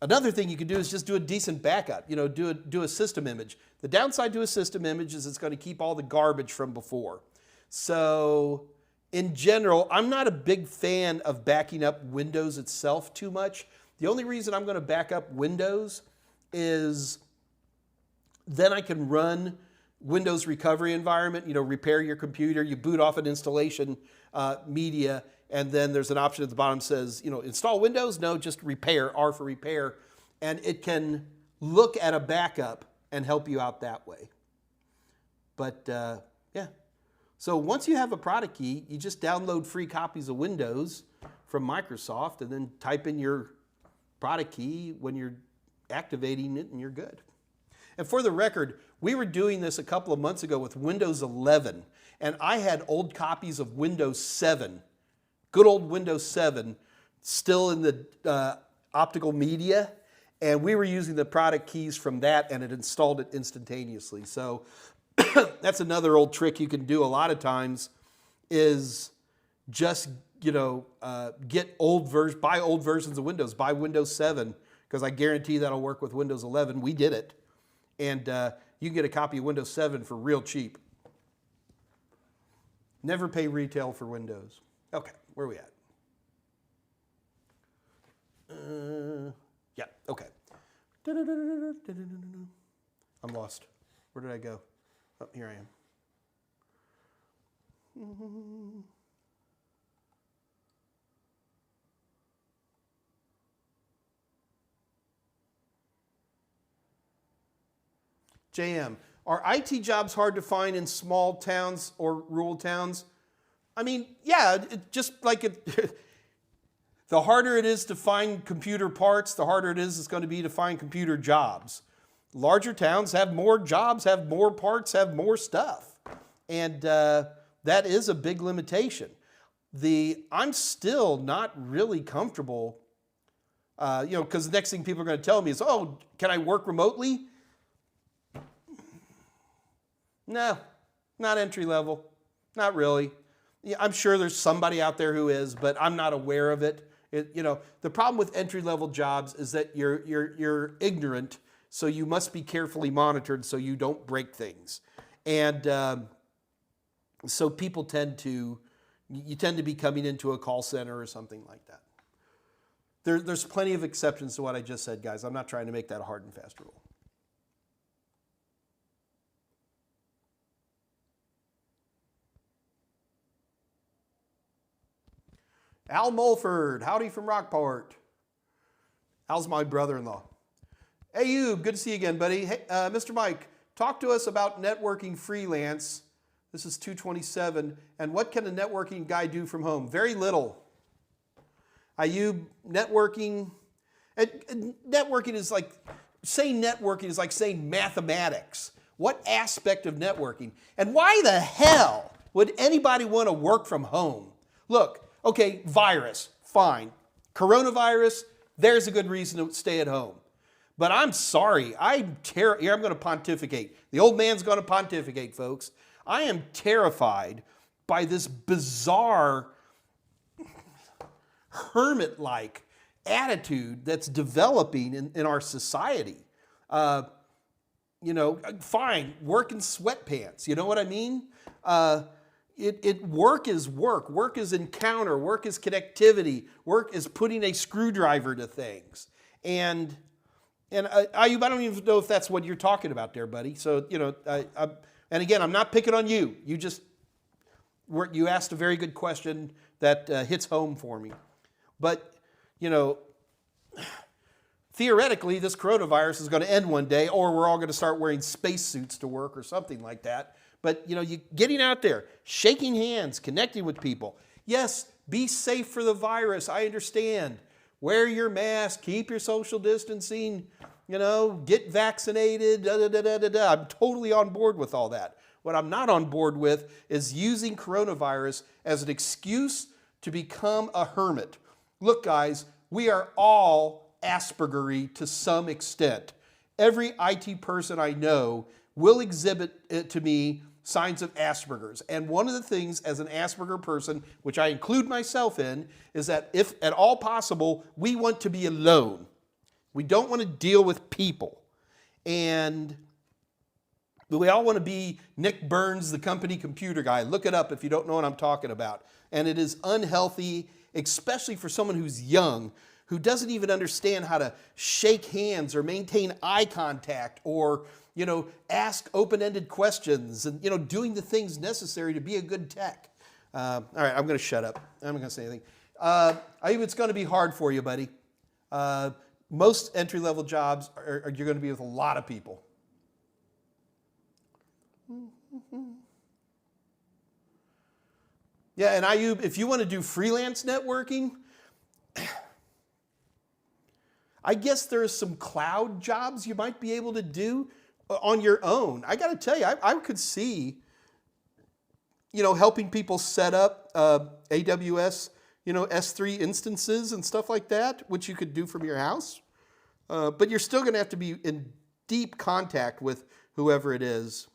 Another thing you can do is just do a decent backup. You know, do a system image. The downside to a system image is it's going to keep all the garbage from before. So in general, I'm not a big fan of backing up Windows itself too much. The only reason I'm going to back up Windows is then I can run Windows recovery environment, you know, repair your computer, you boot off an installation media, and then there's an option at the bottom that says, you know, install Windows? No, just repair, R for repair. And it can look at a backup and help you out that way. But yeah. So once you have a product key, you just download free copies of Windows from Microsoft and then type in your product key when you're activating it and you're good. And for the record, we were doing this a couple of months ago with Windows 11, and I had old copies of Windows 7, good old Windows 7, still in the optical media, and we were using the product keys from that, and it installed it instantaneously. So that's another old trick you can do a lot of times, is just get buy old versions of Windows, buy Windows 7, because I guarantee that'll work with Windows 11. We did it. And you can get a copy of Windows 7 for real cheap. Never pay retail for Windows. Okay, where are we at? Yeah, okay. I'm lost. Where did I go? Oh, here I am. JM, are IT jobs hard to find in small towns or rural towns? I mean, yeah, just like the harder it is to find computer parts, the harder it's going to be to find computer jobs. Larger towns have more jobs, have more parts, have more stuff. And that is a big limitation. I'm still not really comfortable, because the next thing people are going to tell me is, oh, can I work remotely? No, not entry level, not really. Yeah, I'm sure there's somebody out there who is, but I'm not aware of it. The problem with entry level jobs is that you're ignorant, so you must be carefully monitored so you don't break things. And so people tend to be coming into a call center or something like that. There's plenty of exceptions to what I just said, guys. I'm not trying to make that a hard and fast rule. Al Mulford, howdy from Rockport. Al's my brother-in-law. Hey, you, good to see you again, buddy. Hey, Mr. Mike, talk to us about networking freelance. This is 227. And what can a networking guy do from home? Very little. Networking is like saying mathematics. What aspect of networking? And why the hell would anybody want to work from home? Look, okay, virus, fine. Coronavirus, there's a good reason to stay at home. But I'm sorry, I'm going to pontificate. The old man's going to pontificate, folks. I am terrified by this bizarre, hermit-like attitude that's developing in our society. Fine, work in sweatpants, you know what I mean? Work is work. Work is encounter. Work is connectivity. Work is putting a screwdriver to things. And I don't even know if that's what you're talking about there, buddy. So, and again, I'm not picking on you. You asked a very good question that hits home for me. But, theoretically, this coronavirus is going to end one day, or we're all going to start wearing spacesuits to work or something like that. But, you getting out there, shaking hands, connecting with people. Yes, be safe for the virus. I understand. Wear your mask, keep your social distancing, get vaccinated, I'm totally on board with all that. What I'm not on board with is using coronavirus as an excuse to become a hermit. Look, guys, we are all Aspergery to some extent. Every IT person I know will exhibit to me signs of Asperger's. And one of the things as an Asperger person, which I include myself in, is that if at all possible, we want to be alone. We don't want to deal with people. And we all want to be Nick Burns, the company computer guy. Look it up if you don't know what I'm talking about. And it is unhealthy, especially for someone who's young, who doesn't even understand how to shake hands or maintain eye contact or ask open-ended questions and, doing the things necessary to be a good tech. All right, I'm going to shut up. I'm not going to say anything. I think it's going to be hard for you, buddy. Most entry-level jobs you're going to be with a lot of people. Yeah, and Ayub, if you want to do freelance networking, I guess there's some cloud jobs you might be able to do on your own. I got to tell you, I could see, helping people set up AWS, S3 instances and stuff like that, which you could do from your house. But you're still going to have to be in deep contact with whoever it is.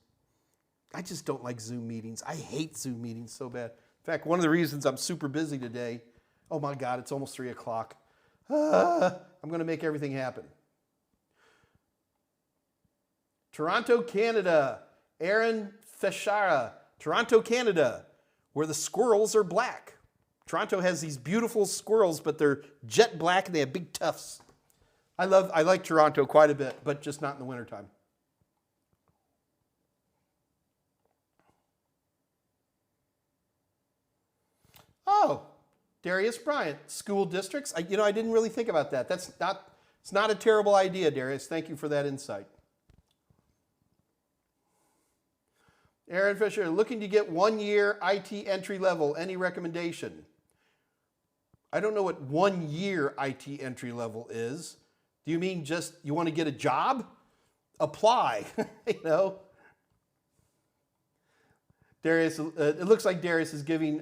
I just don't like Zoom meetings. I hate Zoom meetings so bad. In fact, one of the reasons I'm super busy today, oh my God, it's almost 3 o'clock. I'm going to make everything happen. Toronto, Canada. Aaron Feshara. Toronto, Canada, where the squirrels are black. Toronto has these beautiful squirrels, but they're jet black and they have big tufts. I like Toronto quite a bit, but just not in the wintertime. Oh, Darius Bryant, school districts. I didn't really think about that. It's not a terrible idea, Darius. Thank you for that insight. Aaron Fisher, looking to get 1 year IT entry level. Any recommendation? I don't know what 1 year IT entry level is. Do you mean just you want to get a job? Apply, Darius, it looks like Darius is giving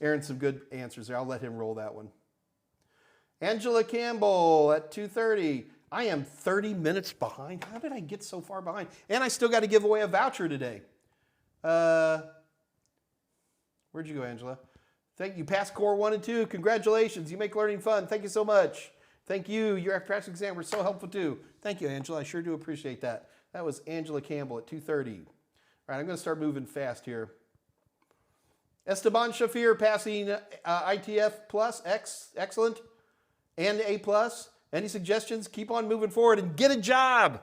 Aaron some good answers there. I'll let him roll that one. Angela Campbell at 2:30. I am 30 minutes behind. How did I get so far behind? And I still got to give away a voucher today. Where'd you go, Angela? Thank you. Passed Core 1 and 2. Congratulations. You make learning fun. Thank you so much. Thank you. Your after-practice exam were so helpful too. Thank you, Angela. I sure do appreciate that. That was Angela Campbell at 2:30. All right, I'm going to start moving fast here. Esteban Shafir passing ITF plus, excellent, and A plus. Any suggestions? Keep on moving forward and get a job.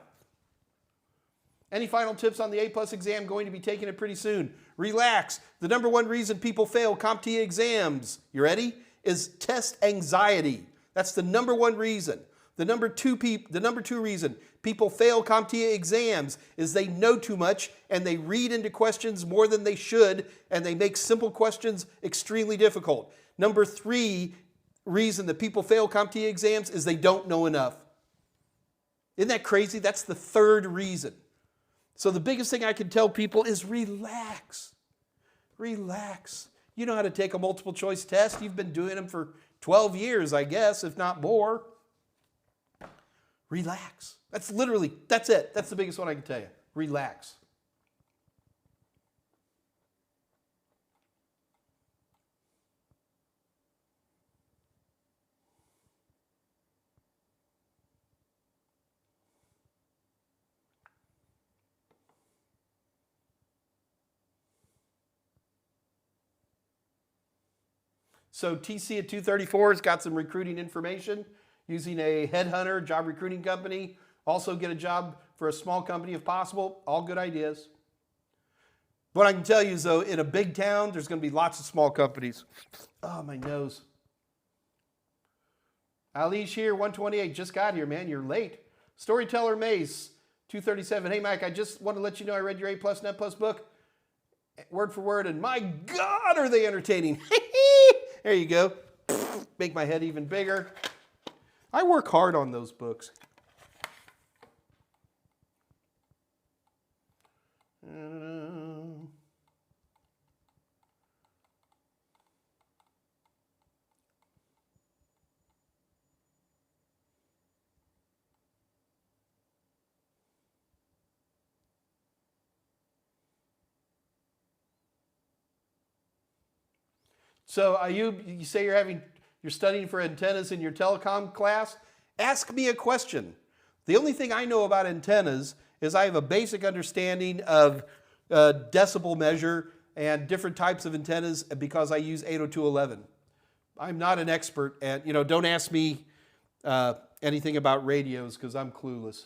Any final tips on the A plus exam? Going to be taking it pretty soon. Relax. The number one reason people fail CompTIA exams, you ready, is test anxiety. That's the number one reason. The number two reason people fail CompTIA exams is they know too much and they read into questions more than they should and they make simple questions extremely difficult. Number 3 reason that people fail CompTIA exams is they don't know enough. Isn't that crazy? That's the third reason. So the biggest thing I can tell people is relax. Relax. You know how to take a multiple choice test. You've been doing them for 12 years, I guess, if not more. Relax. That's it. That's the biggest one I can tell you. Relax. So TC at 234 has got some recruiting information using a headhunter, job recruiting company. Also get a job for a small company if possible. All good ideas. What I can tell you is, though, in a big town, there's going to be lots of small companies. Oh, my nose. Alish here, 128. Just got here, man. You're late. Storyteller Mace, 237. Hey, Mike, I just want to let you know I read your A+ Net Plus book, word for word, and my God, are they entertaining. There you go. Make my head even bigger. I work hard on those books. So you say you're studying for antennas in your telecom class? Ask me a question. The only thing I know about antennas is I have a basic understanding of decibel measure and different types of antennas because I use 802.11. I'm not an expert at, don't ask me anything about radios because I'm clueless.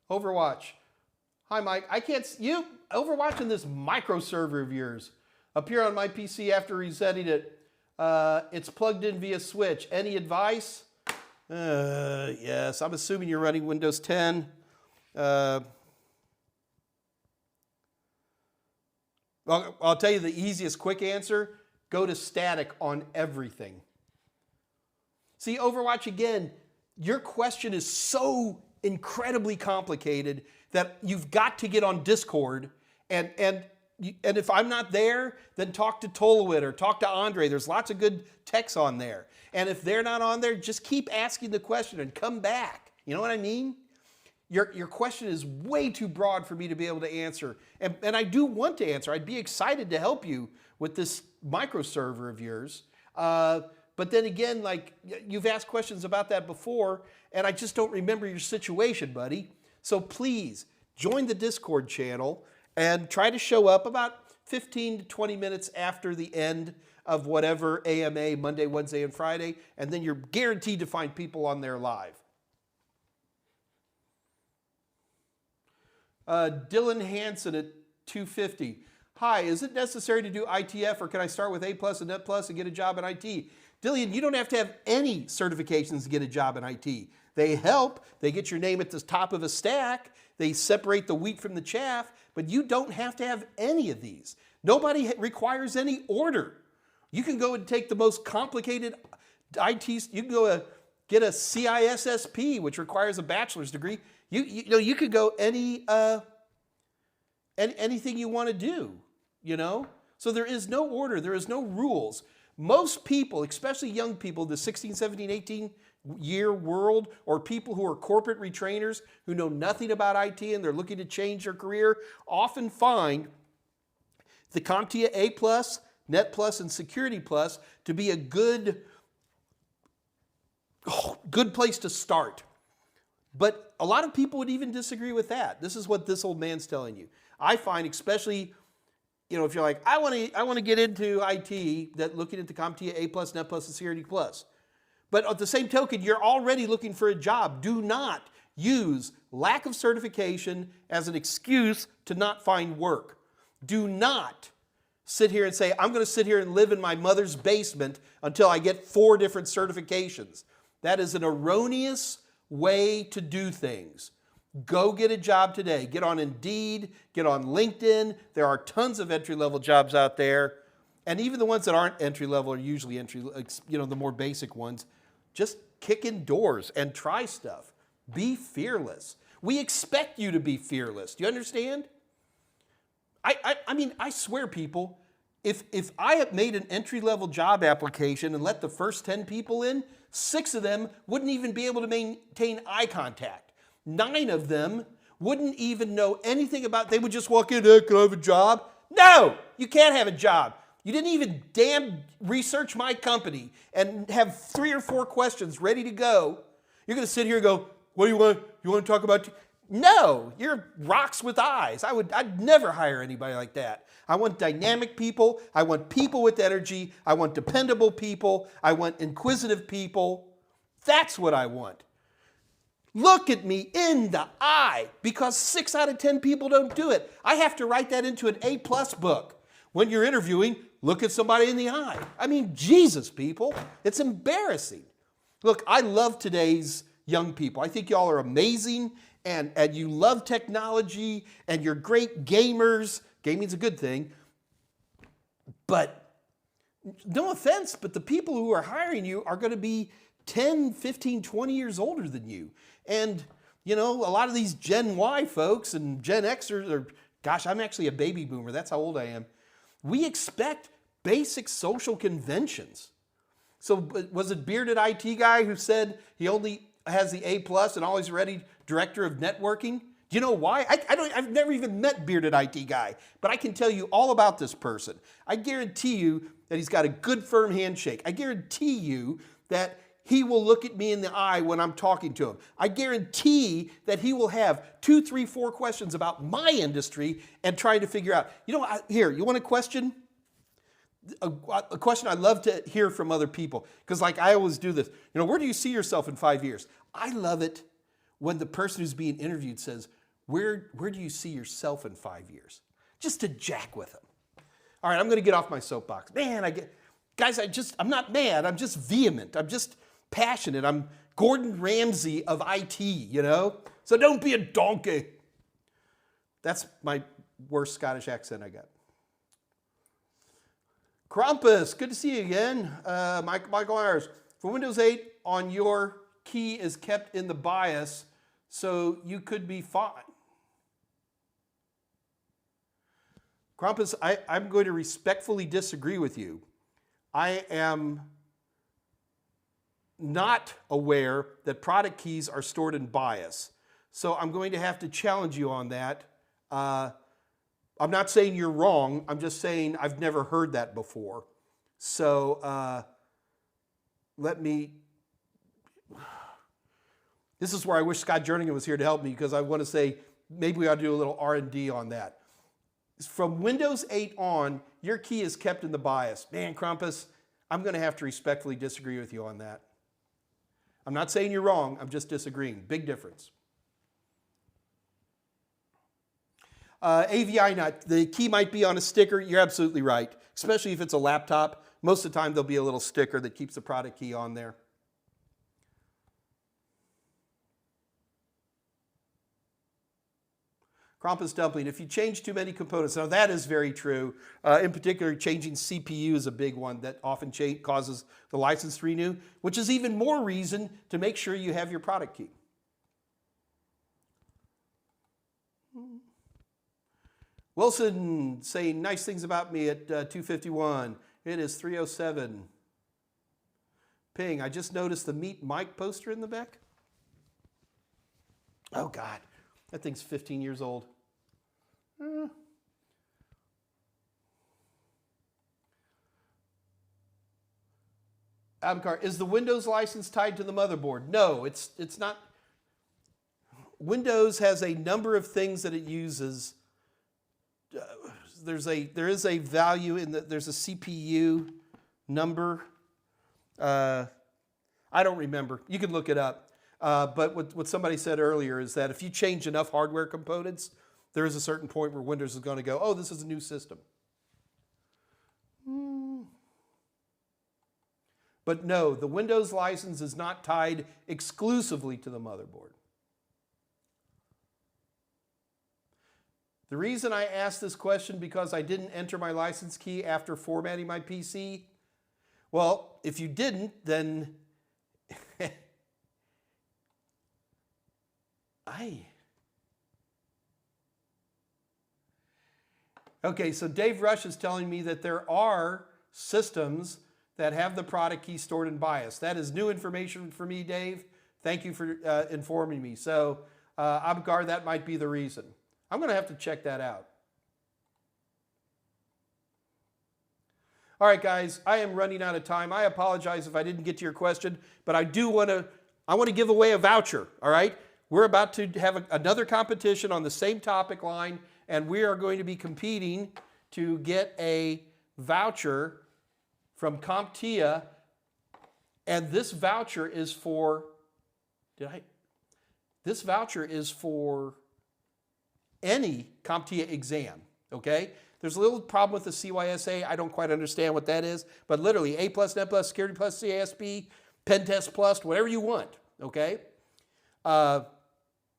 Overwatch. Hi, Mike. I can't see you overwatching this microserver of yours. Appear on my PC after resetting it. It's plugged in via switch. Any advice? Yes. I'm assuming you're running Windows 10. I'll tell you the easiest quick answer. Go to static on everything. See, Overwatch, again, your question is so incredibly complicated that you've got to get on Discord. And if I'm not there, then talk to Tolowit or talk to Andre. There's lots of good techs on there. And if they're not on there, just keep asking the question and come back. You know what I mean? Your question is way too broad for me to be able to answer. And I do want to answer. I'd be excited to help you with this microserver of yours. But then again, like, you've asked questions about that before, and I just don't remember your situation, buddy. So please, join the Discord channel and try to show up about 15 to 20 minutes after the end of whatever AMA, Monday, Wednesday, and Friday, and then you're guaranteed to find people on there live. Dylan Hansen at 250. Hi, is it necessary to do ITF, or can I start with A+ and Net Plus and get a job in IT? Dylan, you don't have to have any certifications to get a job in IT. They help. They get your name at the top of a stack. They separate the wheat from the chaff, but you don't have to have any of these. Nobody requires any order. You can go and take the most complicated IT. You can go get a CISSP, which requires a bachelor's degree. You could go anything you want to do, you know? So there is no order. There is no rules. Most people, especially young people, the 16, 17, 18-year world, or people who are corporate retrainers who know nothing about IT and they're looking to change their career, often find the CompTIA A+, Net Plus, and Security Plus to be a good place to start. But a lot of people would even disagree with that. This is what this old man's telling you. I find, especially, you know, if you're like, I want to get into IT, that looking at the CompTIA A+, Net Plus, and Security Plus. But at the same token, you're already looking for a job. Do not use lack of certification as an excuse to not find work. Do not sit here and say, I'm going to sit here and live in my mother's basement until I get 4 different certifications. That is an erroneous way to do things. Go get a job today. Get on Indeed, get on LinkedIn. There are tons of entry-level jobs out there. And even the ones that aren't entry-level are usually the more basic ones. Just kick in doors and try stuff. Be fearless. We expect you to be fearless. Do you understand? I mean, I swear, people, if I had made an entry-level job application and let the first 10 people in, 6 of them wouldn't even be able to maintain eye contact. 9 of them wouldn't even know anything about, they would just walk in, can I have a job? No, you can't have a job. You didn't even damn research my company and have 3 or 4 questions ready to go. You're going to sit here and go, what do you want? You want to talk about? No, you're rocks with eyes. I'd never hire anybody like that. I want dynamic people. I want people with energy. I want dependable people. I want inquisitive people. That's what I want. Look at me in the eye, because 6 out of 10 people don't do it. I have to write that into an A+ book. When you're interviewing, look at somebody in the eye. I mean, Jesus, people, it's embarrassing. Look, I love today's young people. I think y'all are amazing, and you love technology, and you're great gamers. Gaming's a good thing. But no offense, but the people who are hiring you are going to be 10, 15, 20 years older than you. And, you know, a lot of these Gen Y folks and Gen Xers, or gosh, I'm actually a baby boomer. That's how old I am. We expect basic social conventions. So was it Bearded IT guy who said he only has the A+ and always ready director of networking? Do you know why? I've never even met Bearded IT guy, but I can tell you all about this person. I guarantee you that he's got a good firm handshake. I guarantee you that he will look at me in the eye when I'm talking to him. I guarantee that he will have 2, 3, 4 questions about my industry and trying to figure out, you know, here, you want a question? A question I love to hear from other people, because like I always do this. You know, where do you see yourself in 5 years? I love it when the person who's being interviewed says, where do you see yourself in 5 years? Just to jack with them. All right, I'm going to get off my soapbox. Man, I'm not mad. I'm just vehement. I'm just passionate. I'm Gordon Ramsay of IT, you know? So don't be a donkey. That's my worst Scottish accent I got. Krampus, good to see you again. Michael Myers, for Windows 8 on your key is kept in the BIOS, so you could be fine. Krampus, I'm going to respectfully disagree with you. I am not aware that product keys are stored in BIOS. So I'm going to have to challenge you on that. I'm not saying you're wrong. I'm just saying I've never heard that before. So this is where I wish Scott Jerningham was here to help me, because I want to say maybe we ought to do a little R&D on that. From Windows 8 on, your key is kept in the BIOS. Man, Krampus, I'm going to have to respectfully disagree with you on that. I'm not saying you're wrong. I'm just disagreeing. Big difference. AVI nut, the key might be on a sticker. You're absolutely right, especially if it's a laptop. Most of the time, there'll be a little sticker that keeps the product key on there. Krampus dumpling, if you change too many components. Now that is very true. In particular, changing CPU is a big one that often causes the license to renew, which is even more reason to make sure you have your product key. Wilson saying nice things about me at 2:51. It is 3:07. Ping, I just noticed the Meet Mike poster in the back. Oh God, that thing's 15 years old. Abkar, is the Windows license tied to the motherboard? No, it's not. Windows has a number of things that it uses. There is a value in that. There's a CPU number. I don't remember. You can look it up. But what somebody said earlier is that if you change enough hardware components, there is a certain point where Windows is going to go, oh, this is a new system. But no, the Windows license is not tied exclusively to the motherboard. The reason I asked this question because I didn't enter my license key after formatting my PC. Well, if you didn't, then Okay, so Dave Rush is telling me that there are systems that have the product key stored in BIOS. That is new information for me, Dave. Thank you for informing me. So, Abgar, that might be the reason. I'm going to have to check that out. All right, guys, I am running out of time. I apologize if I didn't get to your question, but I want to give away a voucher, all right? We're about to have another competition on the same topic line, and we are going to be competing to get a voucher from CompTIA, and this voucher is for, this voucher is for any CompTIA exam, okay? There's a little problem with the CYSA. I don't quite understand what that is, but literally A+, Net+, Security+, CASP, Pen Test Plus, whatever you want, okay?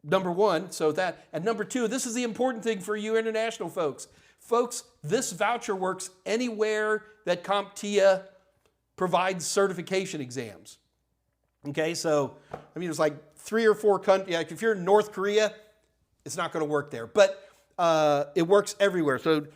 Number one, so that, and number two, this is the important thing for you international folks. Folks, this voucher works anywhere that CompTIA provides certification exams. Okay, so, I mean, there's like 3 or 4 countries, like if you're in North Korea, it's not going to work there, but it works everywhere. So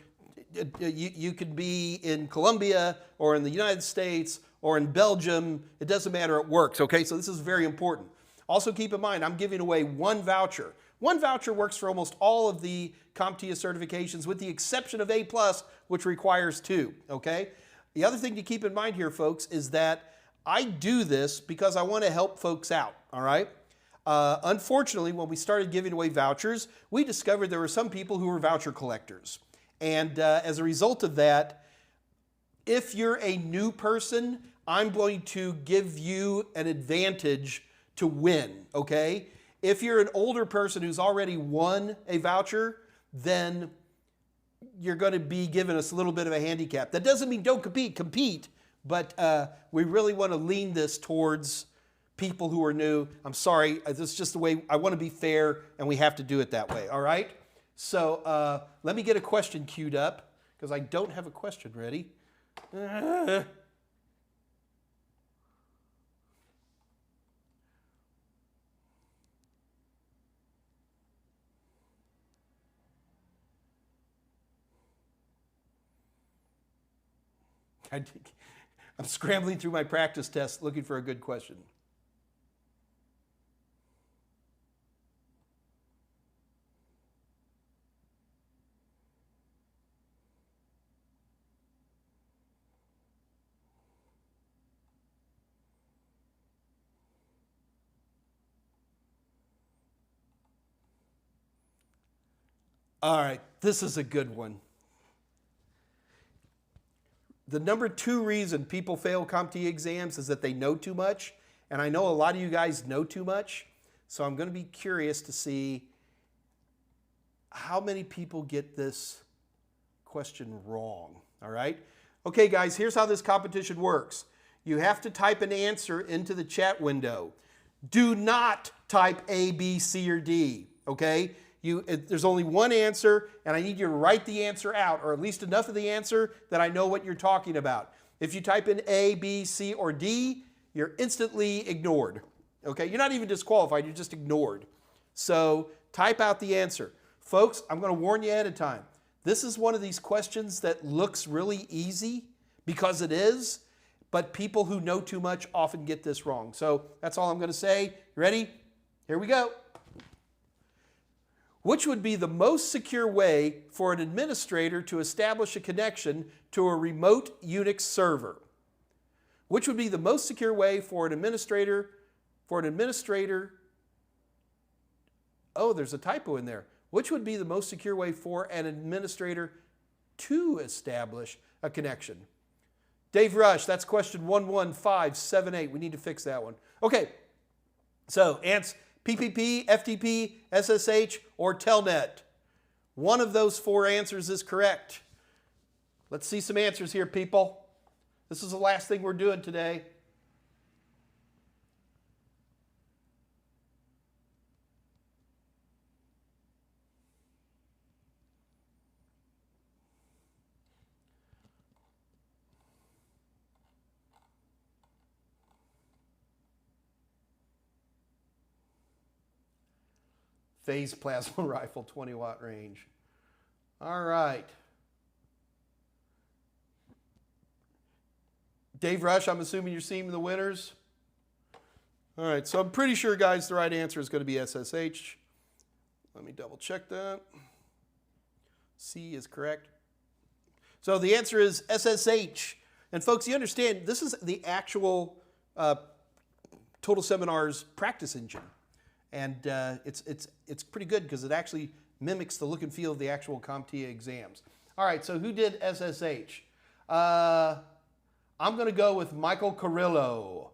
you could be in Colombia or in the United States or in Belgium. It doesn't matter, it works, okay? So this is very important. Also keep in mind, I'm giving away one voucher. One voucher works for almost all of the CompTIA certifications with the exception of A+, which requires 2, okay? The other thing to keep in mind here, folks, is that I do this because I want to help folks out, all right? Unfortunately, when we started giving away vouchers, we discovered there were some people who were voucher collectors. And as a result of that, if you're a new person, I'm going to give you an advantage to win, okay? If you're an older person who's already won a voucher, then you're going to be given us a little bit of a handicap. That doesn't mean don't compete, but we really want to lean this towards people who are new. I'm sorry, this is just the way, I want to be fair, and we have to do it that way, all right? So let me get a question queued up, because I don't have a question ready. I'm scrambling through my practice tests looking for a good question. All right, this is a good one. The number 2 reason people fail CompTIA exams is that they know too much. And I know a lot of you guys know too much. So I'm going to be curious to see how many people get this question wrong. All right? Okay, guys, here's how this competition works. You have to type an answer into the chat window. Do not type A, B, C, or D. Okay? There's only one answer, and I need you to write the answer out, or at least enough of the answer that I know what you're talking about. If you type in A, B, C, or D, you're instantly ignored. Okay? You're not even disqualified, you're just ignored. So type out the answer. Folks, I'm going to warn you ahead of time. This is one of these questions that looks really easy, because it is, but people who know too much often get this wrong. So that's all I'm going to say. You ready? Here we go. Which would be the most secure way for an administrator to establish a connection to a remote Unix server? Which would be the most secure way for an administrator, oh, there's a typo in there. Which would be the most secure way for an administrator to establish a connection? Dave Rush, that's question 11578. We need to fix that one. Okay, so answer. PPP, FTP, SSH, or Telnet. One of those 4 answers is correct. Let's see some answers here, people. This is the last thing we're doing today. Phase plasma rifle, 20-watt range. All right. Dave Rush, I'm assuming you're seeing the winners. All right, so I'm pretty sure, guys, the right answer is going to be SSH. Let me double check that. C is correct. So the answer is SSH. And folks, you understand, this is the actual Total Seminars practice engine. And it's pretty good because it actually mimics the look and feel of the actual CompTIA exams. All right, so who did SSH? I'm going to go with Michael Carrillo.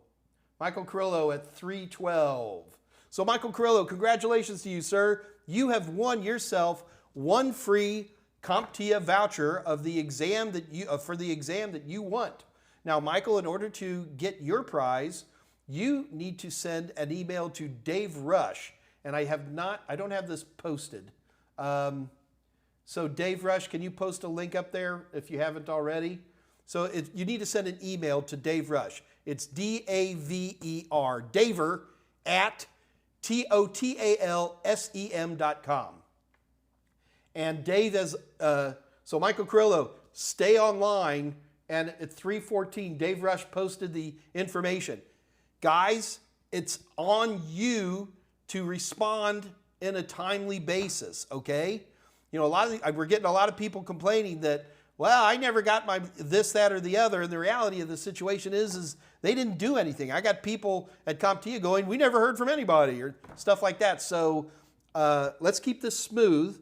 Michael Carrillo at 312. So Michael Carrillo, congratulations to you, sir. You have won yourself one free CompTIA voucher of the exam that for the exam that you want. Now, Michael, in order to get your prize, you need to send an email to Dave Rush, and I don't have this posted. So Dave Rush, can you post a link up there if you haven't already? So you need to send an email to Dave Rush. It's D-A-V-E-R, Daver at TOTALSEM.com. And Dave has, so Michael Carrillo, stay online, and at 3:14, Dave Rush posted the information. Guys, it's on you to respond in a timely basis, okay? You know, we're getting a lot of people complaining that, well, I never got my this, that, or the other, and the reality of the situation is they didn't do anything. I got people at CompTIA going, we never heard from anybody, or stuff like that. So let's keep this smooth.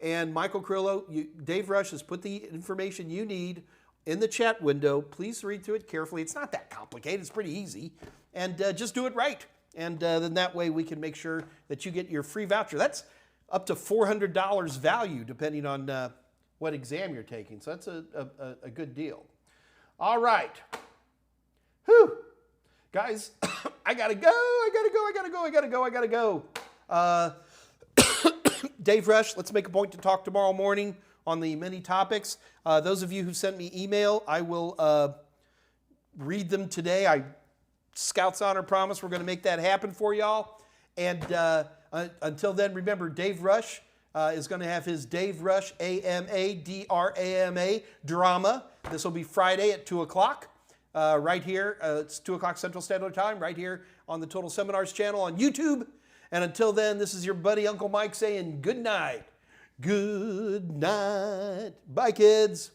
And Michael Carrillo, Dave Rush has put the information you need in the chat window. Please read through it carefully. It's not that complicated. It's pretty easy. And just do it right. And then that way we can make sure that you get your free voucher. That's up to $400 value depending on what exam you're taking. So that's a good deal. All right. Whew. Guys, I gotta go, I gotta go, I gotta go, I gotta go, I gotta go. Dave Rush, let's make a point to talk tomorrow morning on the many topics. Those of you who sent me email, I will read them today. Scout's honor promise, we're going to make that happen for y'all. And until then, remember, Dave Rush is going to have his Dave Rush AMA drama. This will be Friday at 2 o'clock. Right here, it's 2 o'clock Central Standard Time, right here on the Total Seminars channel on YouTube. And until then, this is your buddy Uncle Mike saying good night. Good night. Bye, kids.